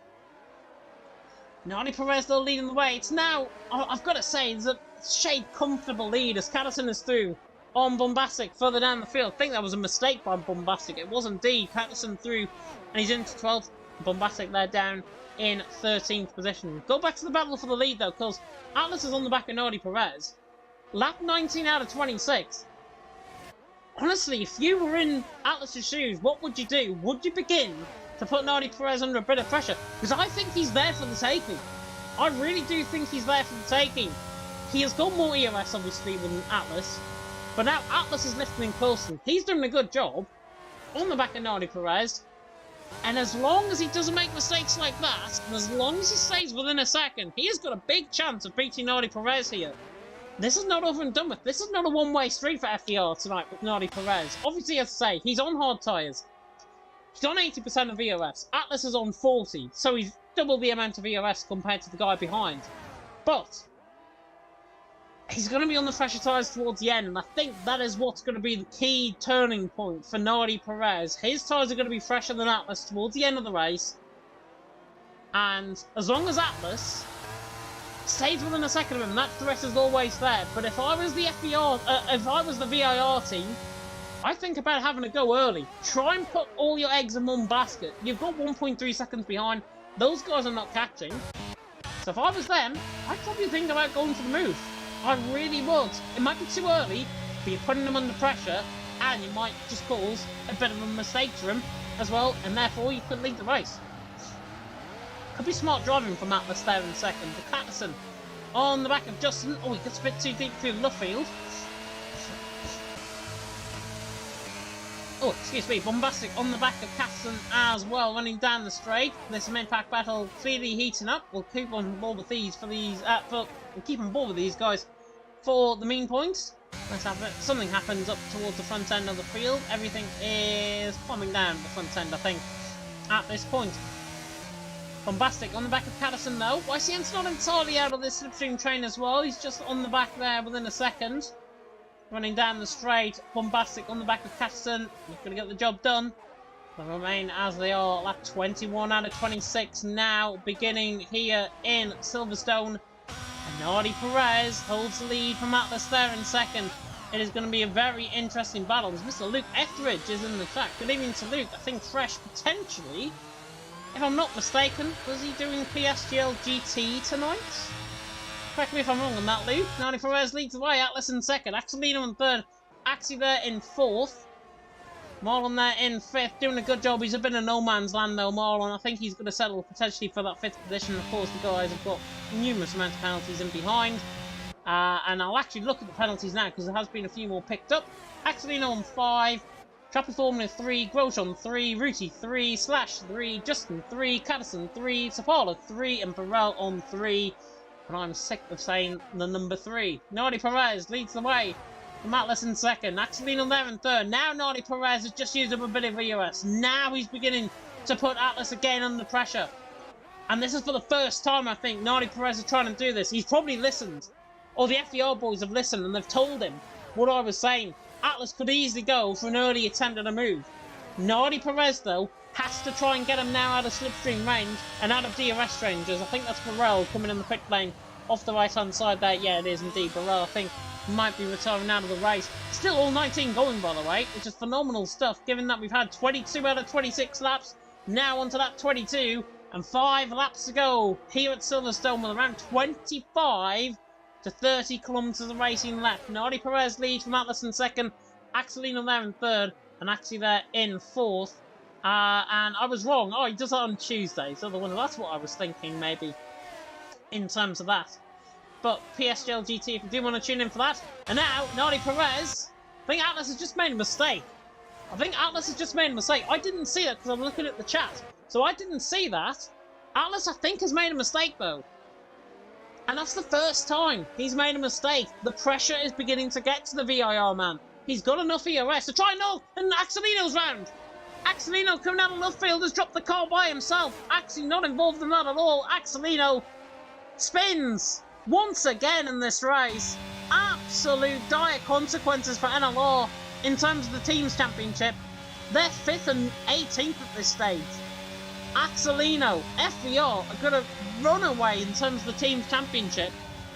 Nardi Perez, though, leading the way. It's now, I've got to say, it's a shade comfortable lead as Cadison is through on Bombastic further down the field. I think that was a mistake by Bombastic. It was indeed. Cadison through, and he's into 12th. Bombastic there down in 13th position. Go back to the battle for the lead, though, because Atlas is on the back of Nardi Perez. Lap 19 out of 26. Honestly, if you were in Atlas's shoes, what would you do? Would you begin to put Nardi Perez under a bit of pressure? Because I think he's there for the taking. I really do think he's there for the taking. He has got more EOS, obviously, than Atlas. But now Atlas is lifting him closely. He's doing a good job on the back of Nardi Perez. And as long as he doesn't make mistakes like that, and as long as he stays within a second, he has got a big chance of beating Nardi Perez here. This is not over and done with. This is not a one-way street for FDR tonight with Nardi Perez. Obviously, as I say, he's on hard tyres. He's on 80% of EOS. Atlas is on 40, so he's double the amount of EOS compared to the guy behind. But he's going to be on the fresher tyres towards the end, and I think that is what's going to be the key turning point for Nardi Perez. His tyres are going to be fresher than Atlas towards the end of the race. And as long as Atlas stays within a second of him, that threat is always there. But if I was the if I was the VIR team, I think about having to go early. Try and put all your eggs in one basket. You've got 1.3 seconds behind. Those guys are not catching. So if I was them, I'd probably think about going for the move. I really would. It might be too early, but you're putting them under pressure, and you might just cause a bit of a mistake to him as well, and therefore you could lead the race. Could be smart driving from Atlas there in second. But Patterson on the back of Justin. Oh, he gets a bit too deep through the field. Oh, excuse me, Bombastic on the back of Patterson as well, running down the straight. This mid-pack battle clearly heating up. We'll keep on board with these for these. We'll keep on board with these guys for the mean points. Let's have it. Something happens up towards the front end of the field. Everything is coming down the front end, I think, at this point. Bombastic on the back of Patterson, though. YCN's not entirely out of this slipstream train as well. He's just on the back there within a second. Running down the straight. Bombastic on the back of Patterson. He's going to get the job done. They remain as they are. Lap 21 out of 26 now. Beginning here in Silverstone. And Nardi Perez holds the lead from Atlas there in second. It is going to be a very interesting battle. Mr. Luke Etheridge is in the track. Good evening to Luke. I think Fresh potentially, if I'm not mistaken, was he doing PSGL GT tonight? Correct me if I'm wrong on that, Luke. Nardi Perez leads the way. Atlas in second. Axelino in third. Axie there in fourth. Marlon there in fifth. Doing a good job. He's a bit of no man's land, though, Marlon. I think he's going to settle potentially for that fifth position. Of course, the guys have got numerous amounts of penalties in behind. And I'll actually look at the penalties now, because there has been a few more picked up. Axelino on 5. Trapper Formula 3, Grosh on 3, Ruti 3, Slash 3, Justin 3, Cadison 3, Sapala 3, and Burrell on 3. And I'm sick of saying the number 3. Nardi Perez leads the way from Atlas in second. Axelino there in third. Now Nardi Perez has just used up a bit of EOS. Now he's beginning to put Atlas again under pressure. And this is for the first time, I think, Nardi Perez is trying to do this. He's probably listened. Or the FDR boys have listened and they've told him what I was saying. Atlas could easily go for an early attempt at a move. Nardi Perez, though, has to try and get him now out of slipstream range and out of DRS ranges. I think that's Burrell coming in the pit lane off the right-hand side there. Yeah, it is indeed. Burrell, I think, might be retiring out of the race. Still all 19 going, by the way, which is phenomenal stuff, given that we've had 22 out of 26 laps. Now onto lap 22, and 5 laps to go here at Silverstone with around 25 to 30 kilometres of racing left. Nardi Perez leads from Atlas in second, Axelino there in third, and Axie there in fourth. And I was wrong. Oh, he does that on Tuesday. So that's what I was thinking, maybe, in terms of that. But PSGL GT, if you do want to tune in for that. And now, Nardi Perez. I think Atlas has just made a mistake. I didn't see that because I'm looking at the chat. So I didn't see that. Atlas, I think, has made a mistake, though. And that's the first time he's made a mistake. The pressure is beginning to get to the VIR man. He's got enough ERS to try and Axelino's round. Axelino coming out of left field has dropped the car by himself. Axie not involved in that at all. Axelino spins once again in this race. Absolute dire consequences for NLR in terms of the team's championship. They're 5th and 18th at this stage. Axelino, FVR are going to run away in terms of the team's championship,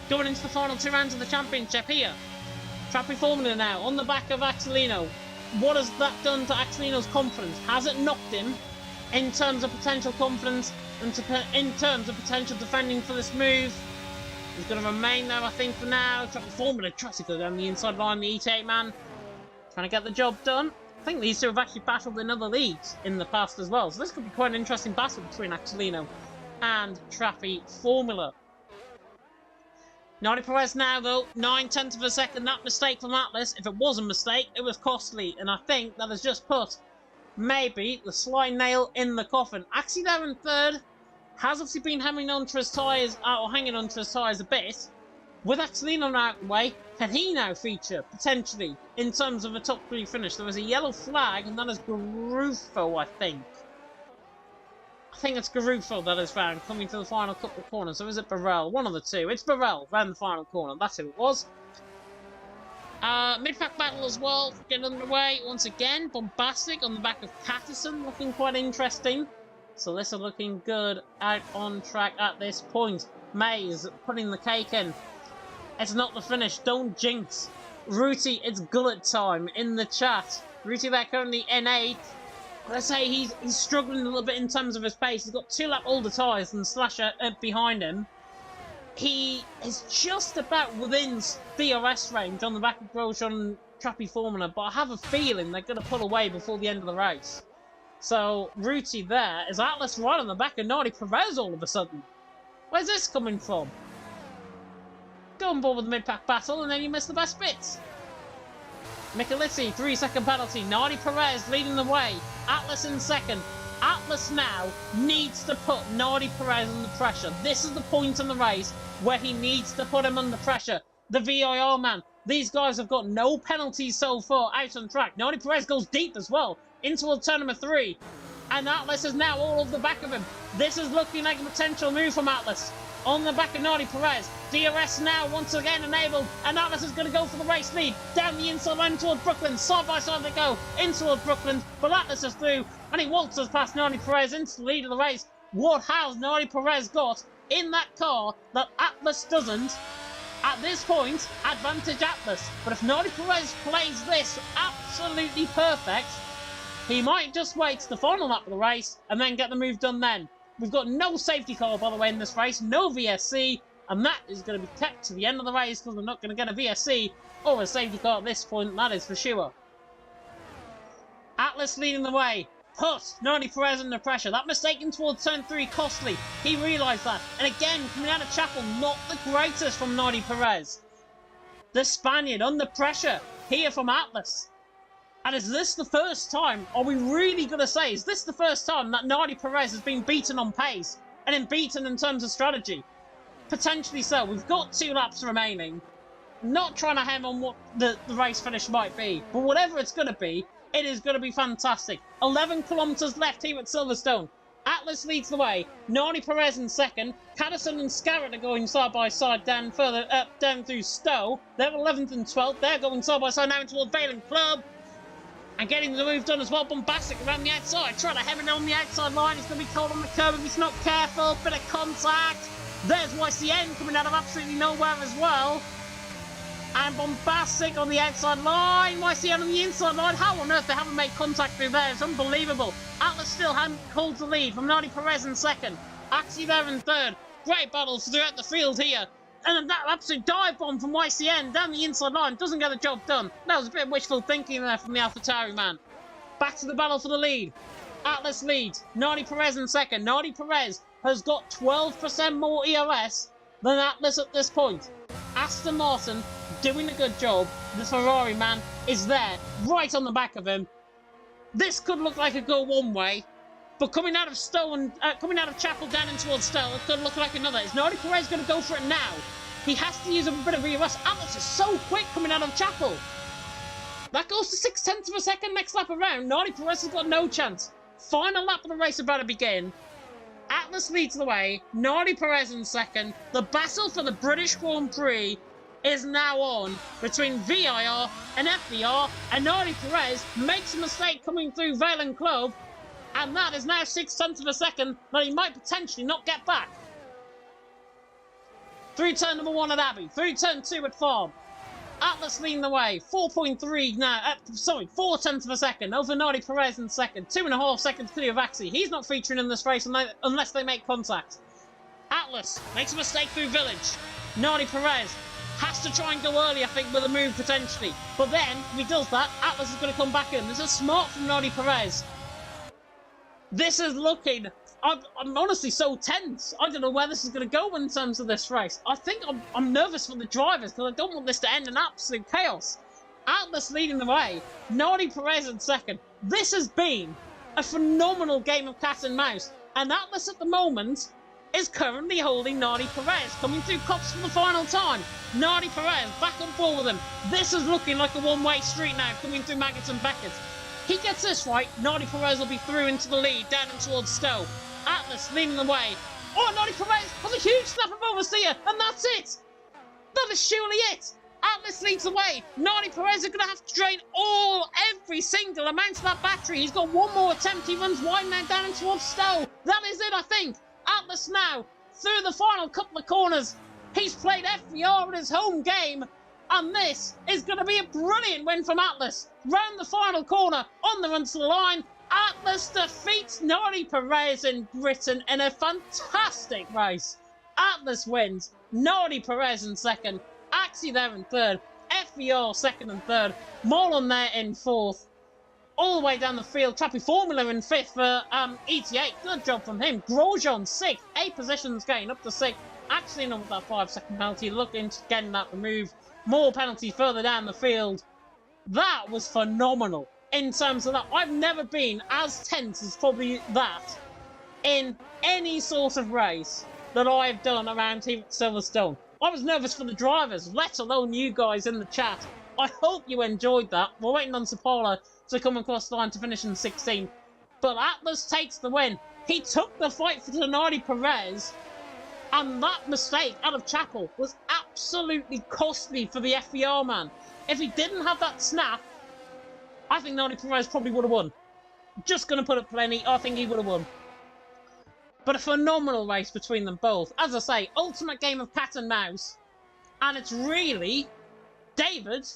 going into the final 2 rounds of the championship here. Trappy Formula now on the back of Axelino. What has that done to Axelino's confidence? Has it knocked him in terms of potential confidence and in terms of potential defending for this move? He's going to remain there, I think, for now. Trappy Formula tries to go down the inside line, the E8 man, trying to get the job done. I think these two have actually battled in other leagues in the past as well, so this could be quite an interesting battle between Axelino and Trappy Formula. Nardi Perez now, though, 9/10 of a second. That mistake from Atlas, if it was a mistake, it was costly, and I think that has just put maybe the slight nail in the coffin. Axie there in 3rd has obviously been hanging on to his tyres a bit. With Axelino out of the way, can he now feature, potentially, in terms of a top 3 finish? There was a yellow flag, and that is Garufo, I think. I think it's Garufo that is found, coming to the final couple of corners. Or is it Burrell? One of the two. It's Burrell, round the final corner. That's who it was. Mid-pack battle as well, getting underway. Once again, Bombastic on the back of Patterson, looking quite interesting. So this is looking good, out on track at this point. Mays putting the cake in. It's not the finish, don't jinx. Rooty, it's gullet time in the chat. Rooty there currently N8. Let's say he's struggling a little bit in terms of his pace. He's got 2 lap older tyres than Slasher behind him. He is just about within DRS range on the back of Grosjean and Trappy Formula, but I have a feeling they're going to pull away before the end of the race. So, Rooty there is Atlas right on the back of Nardi Perez all of a sudden. Where's this coming from? Go on board with the mid-pack battle, and then you miss the best bits. Michelitti, 3-second penalty. Nardi Perez leading the way. Atlas in 2nd. Atlas now needs to put Nardi Perez under pressure. This is the point in the race where he needs to put him under pressure. The VIR man. These guys have got no penalties so far out on track. Nardi Perez goes deep as well into turn number 3. And Atlas is now all over the back of him. This is looking like a potential move from Atlas. On the back of Nardi Perez. DRS now once again enabled. And Atlas is going to go for the race lead. Down the inside line towards Brooklyn. Side by side they go. In towards Brooklyn. But Atlas is through. And he waltzes past Nardi Perez into the lead of the race. What has Nardi Perez got in that car that Atlas doesn't? At this point, advantage Atlas. But if Nardi Perez plays this absolutely perfect, he might just wait to the final lap of the race and then get the move done then. We've got no safety car, by the way, in this race. No VSC. And that is going to be kept to the end of the race because we're not going to get a VSC or a safety car at this point. That is for sure. Atlas leading the way. Put Nardi Perez under pressure. That mistake in towards turn 3 costly. He realised that. And again, coming out of Chapel, not the greatest from Nardi Perez. The Spaniard under pressure here from Atlas. And is this the first time, are we really going to say, is this the first time that Nardi Perez has been beaten on pace and beaten in terms of strategy? Potentially so. We've got 2 laps remaining. Not trying to hem on what the race finish might be, but whatever it's going to be, it is going to be fantastic. 11 kilometres left here at Silverstone. Atlas leads the way. Nardi Perez in 2nd. Patterson and Scarrett are going side by side down further up, down through Stowe. They're 11th and 12th. They're going side by side now towards Valen Club. And getting the move done as well. Bombastic around the outside. Trying to hem it on the outside line. He's going to be caught on the curb if he's not careful. Bit of contact. There's YCN coming out of absolutely nowhere as well. And Bombastic on the outside line. YCN on the inside line. How on earth they haven't made contact through there? It's unbelievable. Atlas still holds the lead from Nardi Perez in 2nd. Axie there in 3rd. Great battles throughout the field here. And that absolute dive bomb from YCN down the inside line doesn't get the job done. That was a bit of wishful thinking there from the AlphaTauri man. Back to the battle for the lead. Atlas leads. Nardi Perez in second. Nardi Perez has got 12% more ERS than Atlas at this point. Aston Martin doing a good job. The Ferrari man is there, right on the back of him. This could look like it go one way, but coming out of Chapel down in towards Stowe, it could look like another. Is Nardi Perez going to go for it now? He has to use a bit of ERS. Atlas is so quick coming out of Chapel. That goes to 0.6 of a second next lap around. Nardi Perez has got no chance. Final lap of the race about to begin. Atlas leads the way. Nardi Perez in second. The battle for the British Grand Prix is now on between VIR and FVR. And Nardi Perez makes a mistake coming through Vale Club. And that is now 0.6 of a second that he might potentially not get back. Through turn number 1 at Abbey. Through turn 2 at Farm. Atlas leading the way. 4.3 now. 0.4 of a second over Nardi Perez in second. 2.5 seconds clear of Axie. He's not featuring in this race unless they make contact. Atlas makes a mistake through Village. Nardi Perez has to try and go early, I think, with a move potentially. But then, if he does that, Atlas is going to come back in. This is smart from Nardi Perez. This is looking... I'm honestly so tense. I don't know where this is going to go in terms of this race. I think I'm nervous for the drivers because I don't want this to end in absolute chaos. Atlas leading the way. Nardi Perez in second. This has been a phenomenal game of cat and mouse. And Atlas at the moment is currently holding Nardi Perez. Coming through Cops for the final time. Nardi Perez back and forth with him. This is looking like a one-way street now coming through Maggots and Beckett. He gets this right. Nardi Perez will be through into the lead down and towards Stowe. Atlas leading the way. Oh, Nardi Perez has a huge snap of oversteer, and that's it. That is surely it. Atlas leads the way. Nardi Perez is going to have to drain every single amount of that battery. He's got one more attempt. He runs wide now down towards Stowe. That is it, I think. Atlas now through the final couple of corners. He's played FVR in his home game, and this is going to be a brilliant win from Atlas. Round the final corner, on the run to the line. Atlas defeats Nardi Perez in Britain in a fantastic race. Atlas wins. Nardi Perez in second. Axie there in third. FVR second and third. Molan there in fourth. All the way down the field. Trappy Formula in fifth for ETA. Good job from him. Grosjean sixth. 8 positions gain up to 6th. Actually not with that 5-second penalty. Looking to getting that removed. More penalties further down the field. That was phenomenal. In terms of that, I've never been as tense as probably that in any sort of race that I've done around here at Silverstone. I was nervous for the drivers, let alone you guys in the chat. I hope you enjoyed that. We're waiting on Sapala to come across the line to finish in 16. But Atlas takes the win. He took the fight for Nardi Perez, and that mistake out of Chapel was absolutely costly for the FVR man. If he didn't have that snap, I think Nardi Perez probably would have won. Just going to put up plenty. I think he would have won. But a phenomenal race between them both. As I say, ultimate game of cat and mouse. And it's really David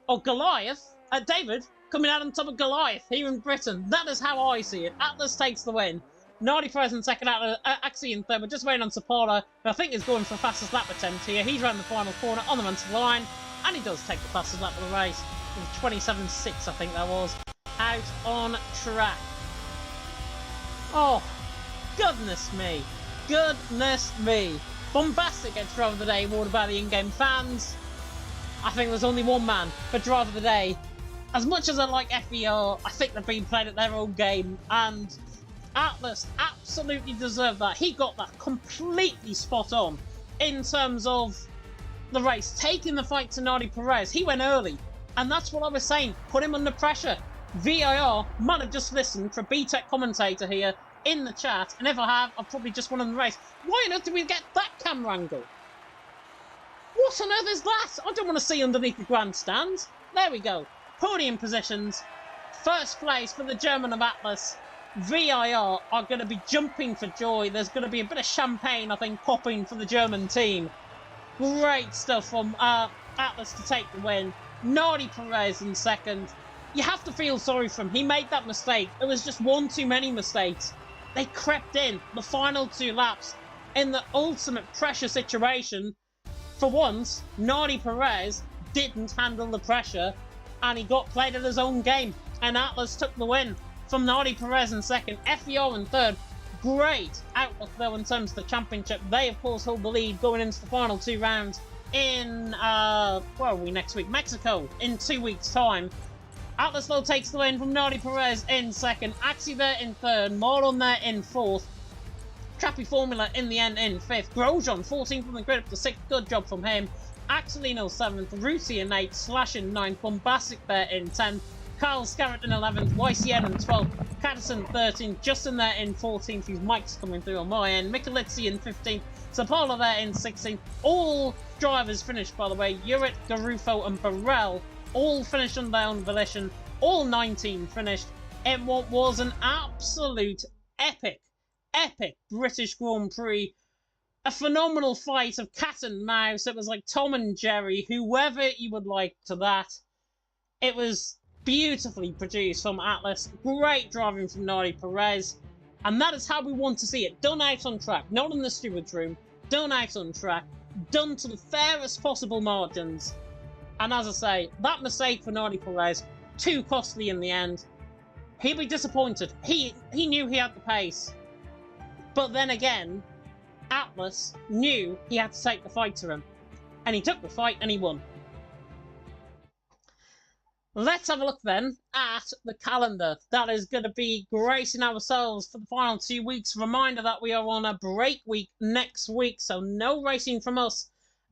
or Goliath. David coming out on top of Goliath here in Britain. That is how I see it. Atlas takes the win. Nardi Perez in second, Axie in third. We're just waiting on Sapala, who I think is going for the fastest lap attempt here. He's around the final corner on the run to the line. And he does take the fastest lap of the race. 27.6, I think that was, out on track. Oh, goodness me. Goodness me. Bombastic gets Driver of the Day awarded by the in-game fans. I think there's only one man for Driver of the Day. As much as I like FVR, I think they've been playing at their own game, and Atlas absolutely deserved that. He got that completely spot on in terms of the race, taking the fight to Nardi Perez. He went early. And that's what I was saying, put him under pressure. VIR might have just listened for a BTEC commentator here in the chat, and if I have, I've probably just won on the race. Why on earth did we get that camera angle? What on earth is that? I don't want to see underneath the grandstand. There we go. Podium positions. First place for the German of Atlas. VIR are going to be jumping for joy. There's going to be a bit of champagne, I think, popping for the German team. Great stuff from Atlas to take the win. Nardi Perez in second. You have to feel sorry for him. He made that mistake. It was just one too many mistakes. They crept in the final 2 laps in the ultimate pressure situation. For once, Nardi Perez didn't handle the pressure and he got played at his own game. And Atlas took the win. from Nardi Perez in second, FVR in third. Great outlook though in terms of the championship. They of course hold the lead going into the final 2 rounds in where are we next week? Mexico in 2 weeks' time. Atlas though takes the win from Nardi Perez in second, Axie there in third, Marlon there in fourth, Trappy Formula in the end in fifth, Grosjean 14th from the grid up to 6th, good job from him, Axelino 7th, Rusi in 8th, Slash in 9th, Bombastic there in 10th, Carl Scarrett in 11th, YCN in 12th, Caddison 13th, Justin there in 14th, whose mic's coming through on my end, Michalizzi in 15th, Sapala there in 16th. All drivers finished, by the way, Urit, Garufo and Burrell all finished on their own volition, all 19 finished in what was an absolute epic British Grand Prix. A phenomenal fight of cat and mouse. It was like Tom and Jerry, whoever you would like to that. It was beautifully produced from Atlas. Great driving from Nardi Perez. And that is how we want to see it. Done out on track. Not in the steward's room. Done out on track. Done to the fairest possible margins. And as I say, that mistake for Nardi Perez, too costly in the end. He'll be disappointed. He knew he had the pace. But then again, Atlas knew he had to take the fight to him. And he took the fight and he won. Let's have a look then at the calendar that is going to be gracing ourselves for the final 2 weeks. Reminder that we are on a break week next week, so no racing from us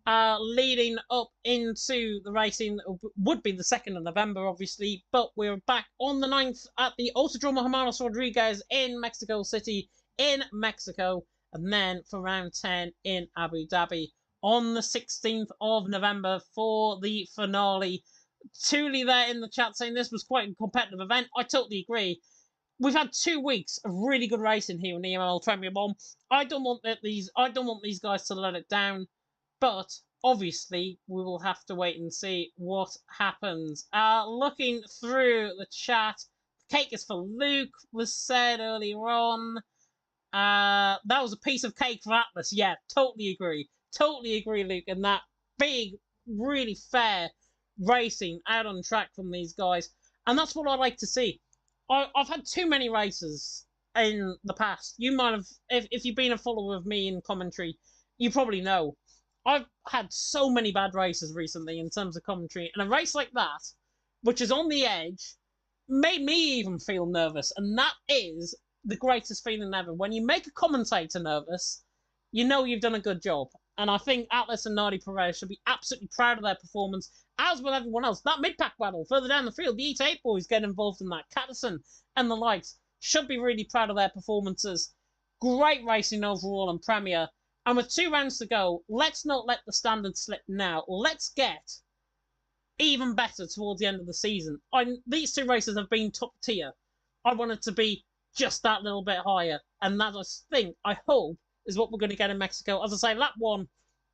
leading up into the racing. Would be the 2nd of November, obviously, but we're back on the 9th at the Autodromo Hermanos Rodriguez in Mexico City, in Mexico, and then for round 10 in Abu Dhabi on the 16th of November for the finale. Thule there in the chat saying this was quite a competitive event. I totally agree. We've had 2 weeks of really good racing here in the EML Premier Bomb. I don't want these guys to let it down, but obviously we will have to wait and see what happens. Looking through the chat, cake is for Luke was said earlier on. That was a piece of cake for Atlas. Yeah, totally agree. Totally agree, Luke. And that big, really fair racing out on track from these guys, and that's what I like to see. I've had too many races in the past. You might have, if you've been a follower of me in commentary, you probably know I've had so many bad races recently in terms of commentary, and a race like that, which is on the edge, made me even feel nervous, and that is the greatest feeling ever. When you make a commentator nervous, you know you've done a good job. And I think Atlas and Nardi Perez should be absolutely proud of their performance, as will everyone else. That mid-pack battle further down the field, the E8 boys get involved in that. Caddison and the likes should be really proud of their performances. Great racing overall in Premier. And with 2 rounds to go, let's not let the standard slip now. Let's get even better towards the end of the season. These 2 races have been top tier. I want it to be just that little bit higher. And that I hope, is what we're going to get in Mexico. As I say, lap 1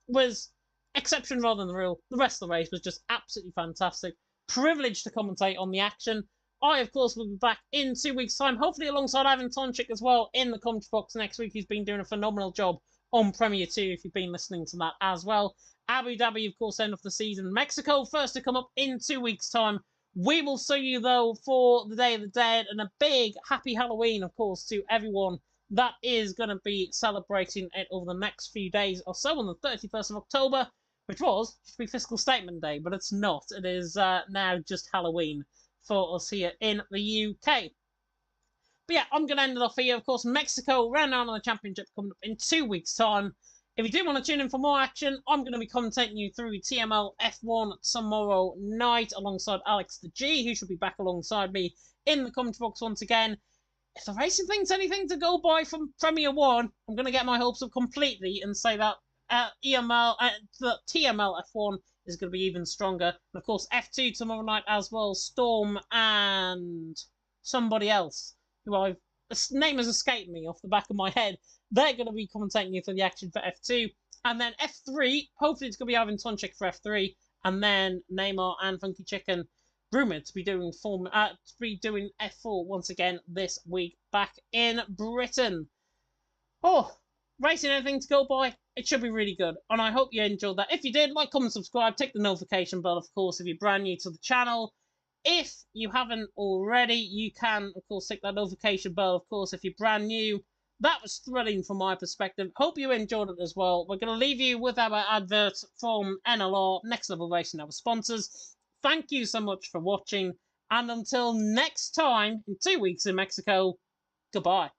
was exception rather than the rule. The rest of the race was just absolutely fantastic. Privileged to commentate on the action. I, of course, will be back in 2 weeks' time, hopefully alongside Ivan Tonchik as well in the commentary box next week. He's been doing a phenomenal job on Premier 2, if you've been listening to that as well. Abu Dhabi, of course, end of the season. Mexico, first to come up in 2 weeks' time. We will see you, though, for the Day of the Dead, and a big happy Halloween, of course, to everyone that is going to be celebrating it over the next few days or so on the 31st of October, which should be Fiscal Statement Day, but it's not. It is now just Halloween for us here in the UK. But yeah, I'm going to end it off here. Of course, Mexico, round 9 on the championship coming up in 2 weeks' time. If you do want to tune in for more action, I'm going to be commentating you through TML F1 tomorrow night alongside Alex the G, who should be back alongside me in the commentary box once again. If the racing thing's anything to go by from Premier 1, I'm going to get my hopes up completely and say that the TML F1 is going to be even stronger. And of course, F2 tomorrow night as well. Storm and somebody else, who his name has escaped me off the back of my head. They're going to be commentating you for the action for F2. And then F3, hopefully it's going to be Ivan Tonchik for F3. And then Neymar and Funky Chicken rumoured to be doing F4 once again this week back in Britain. Oh, racing anything to go by? It should be really good, and I hope you enjoyed that. If you did, like, comment, subscribe, tick the notification bell, of course, if you're brand new to the channel. If you haven't already, you can, of course, click that notification bell. Of course, if you're brand new, that was thrilling from my perspective. Hope you enjoyed it as well. We're going to leave you with our advert from NLR, Next Level Racing, our sponsors. Thank you so much for watching, and until next time, in 2 weeks in Mexico, goodbye.